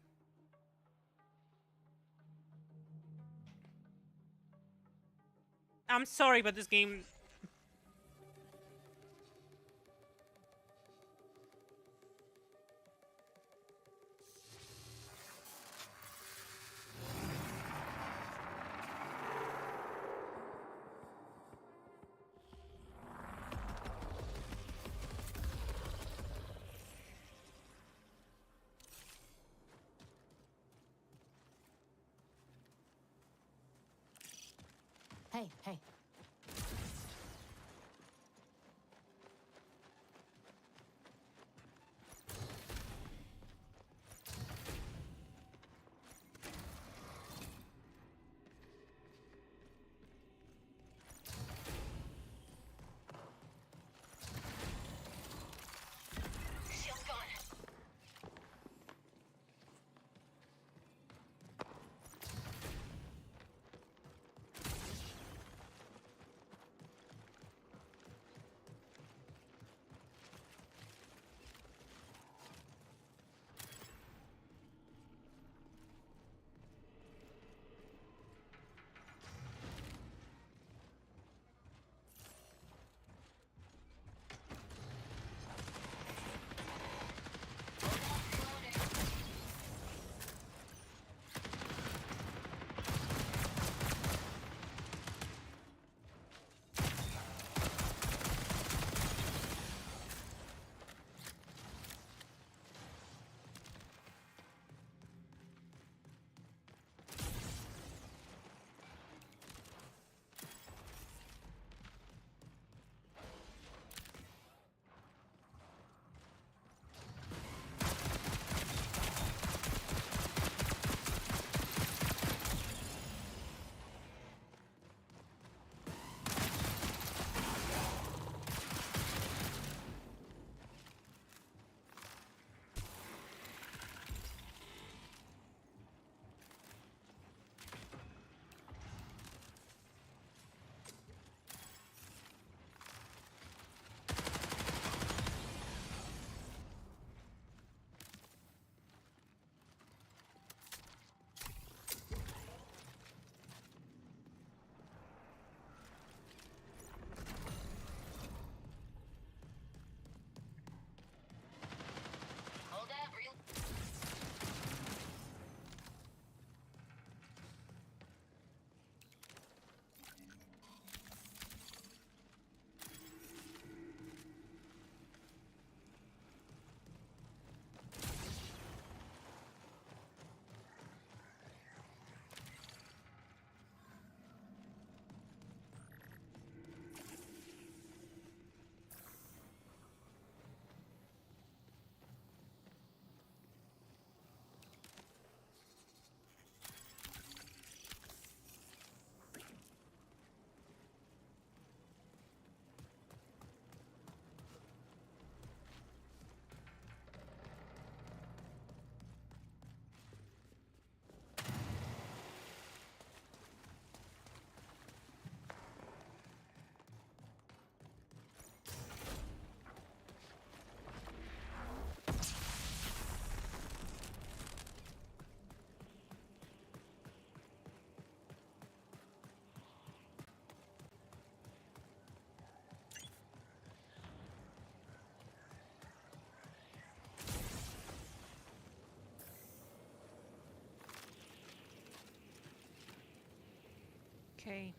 I'm sorry, but this game... Hey. Okay.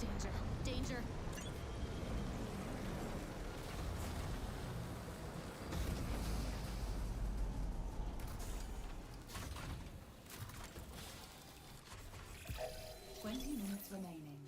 Danger. Danger. 20 minutes remaining.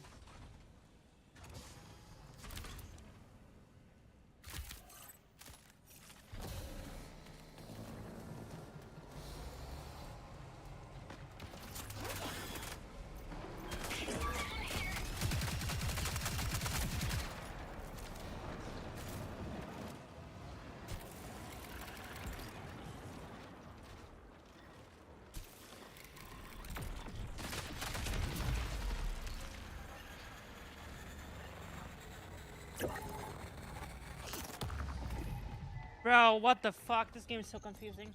Bro, what the fuck? This game is so confusing.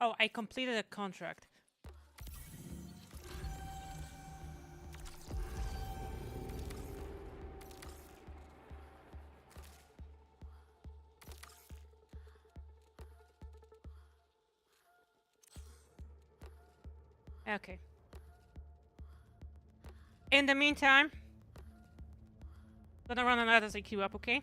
Oh, I completed a contract. Okay. In the meantime, gonna run another ZQ up, okay?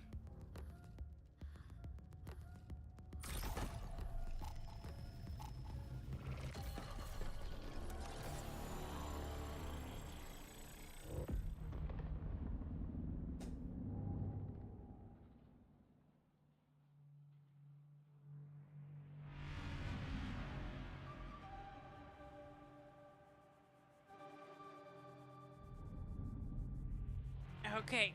Okay.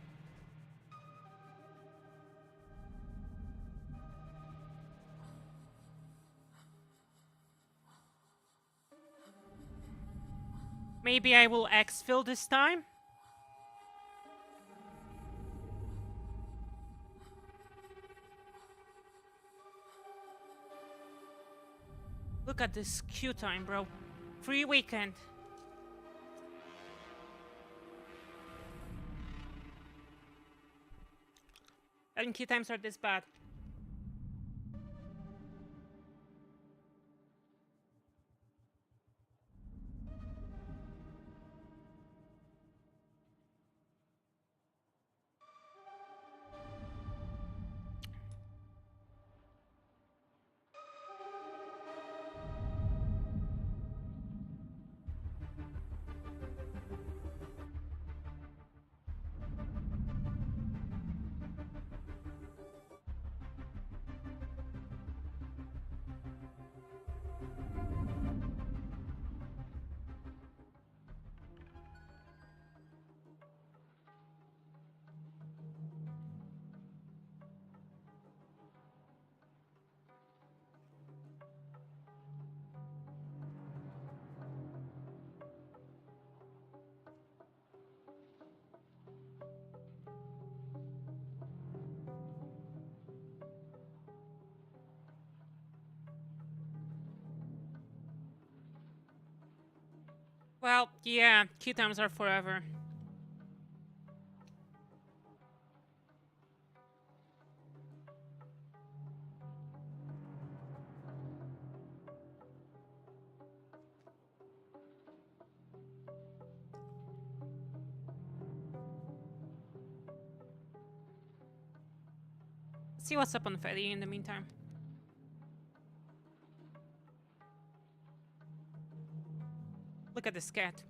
Maybe I will exfil this time? Look at this queue time, bro. Free weekend. And queue times are this bad. Well, yeah, queue times are forever. See what's up on Fetty in the meantime. Look at this cat.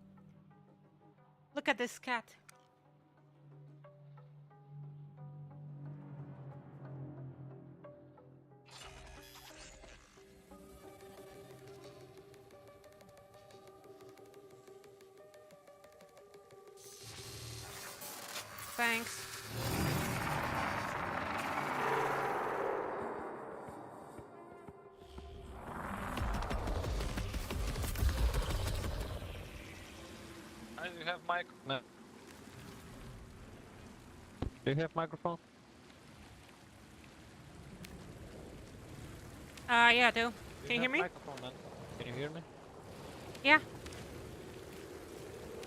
Look at this cat. Thanks. Do you have mic? No. Do you have microphone? Yeah, I do. Can you hear me? Microphone, man. Can you hear me? Yeah.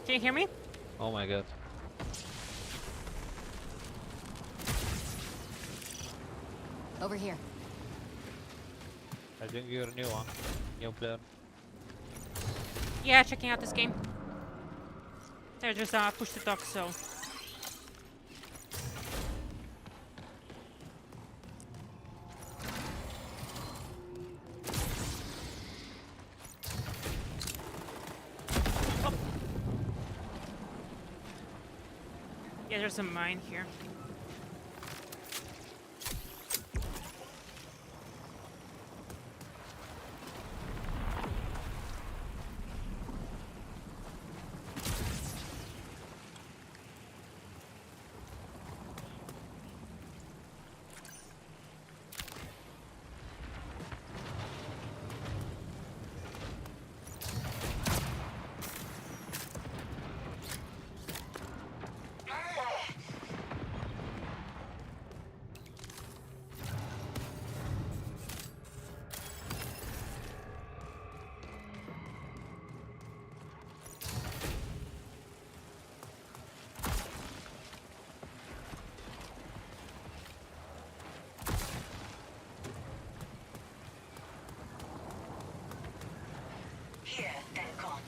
Can you hear me? Oh my god. Over here. I think you're a new one. New player. Yeah, checking out this game. I just pushed the dock, so. Oh. Yeah, there's a mine here. Here, then gone.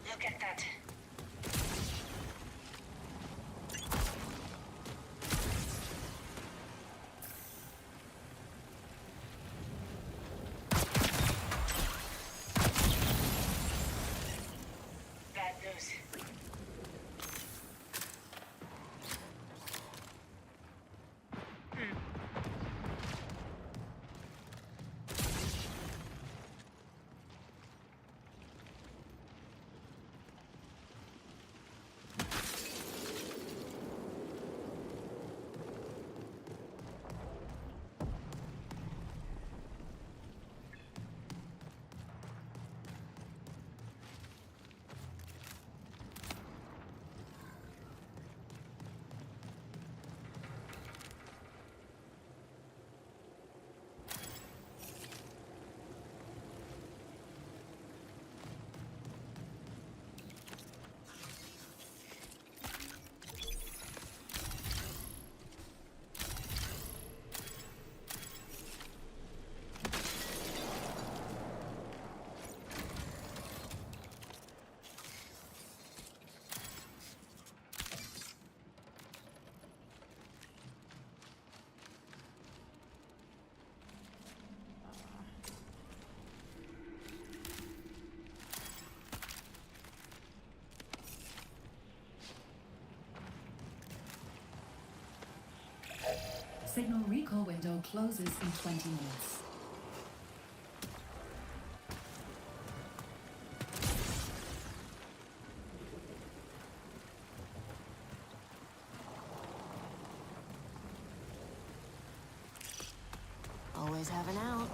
Look at that. Bad news. Signal recall window closes in 20 minutes. Always have an out.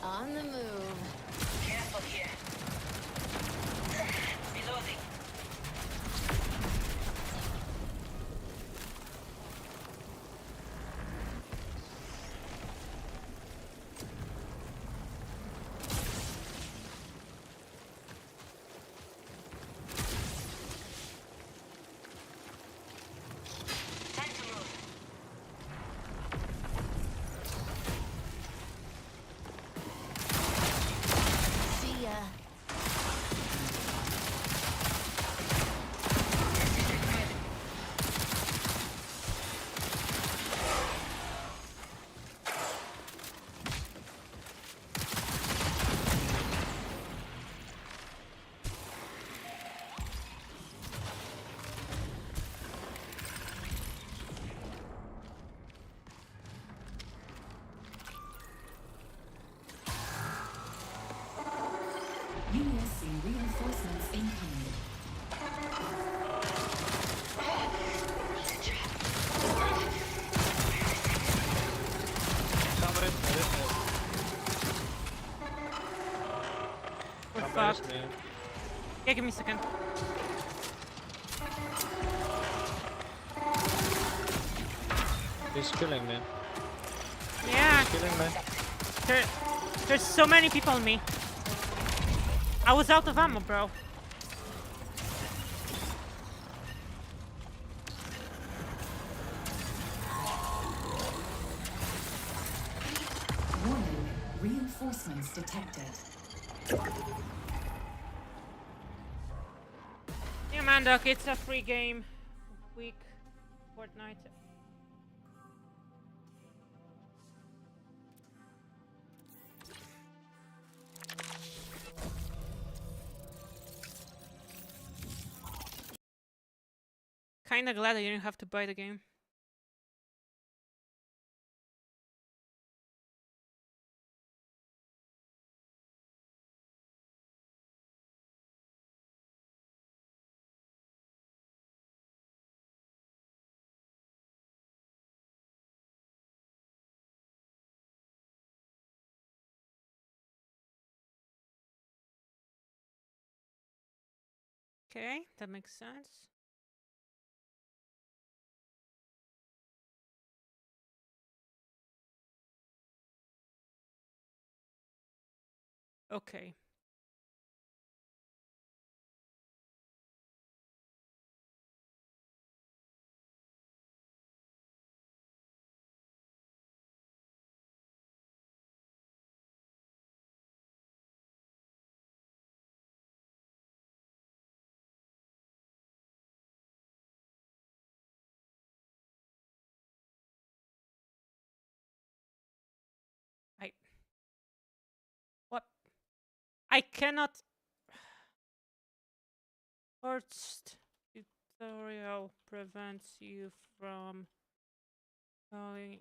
On the move. Careful here. Reloading. Time to move. See ya. USC reinforcements incoming. Somebody, it is me. We're Somebody is fucked. me. Yeah, give me a second. He's killing me. Yeah, Killing me. there's so many people on me. I was out of ammo, bro. Warning, reinforcements detected. Yeah, man, Doc, it's a free game. Week. Fortnite. Kinda glad I didn't have to buy the game. Okay, that makes sense. Okay. I what? I cannot. First tutorial prevents you from calling.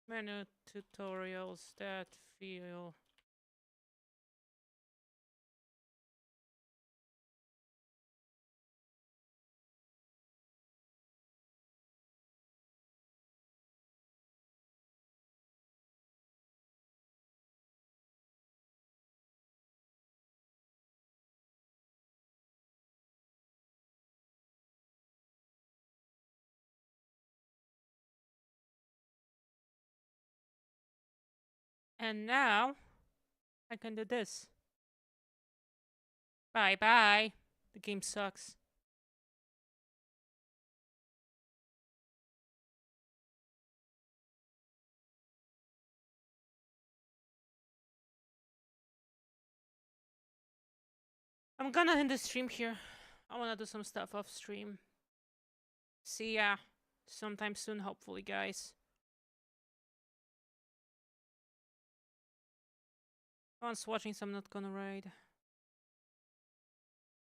Menu tutorials that feel. And now I can do this. Bye bye. The game sucks. I'm gonna end the stream here. I wanna do some stuff off stream. See ya sometime soon, hopefully, guys. Once watching, so I'm not gonna raid.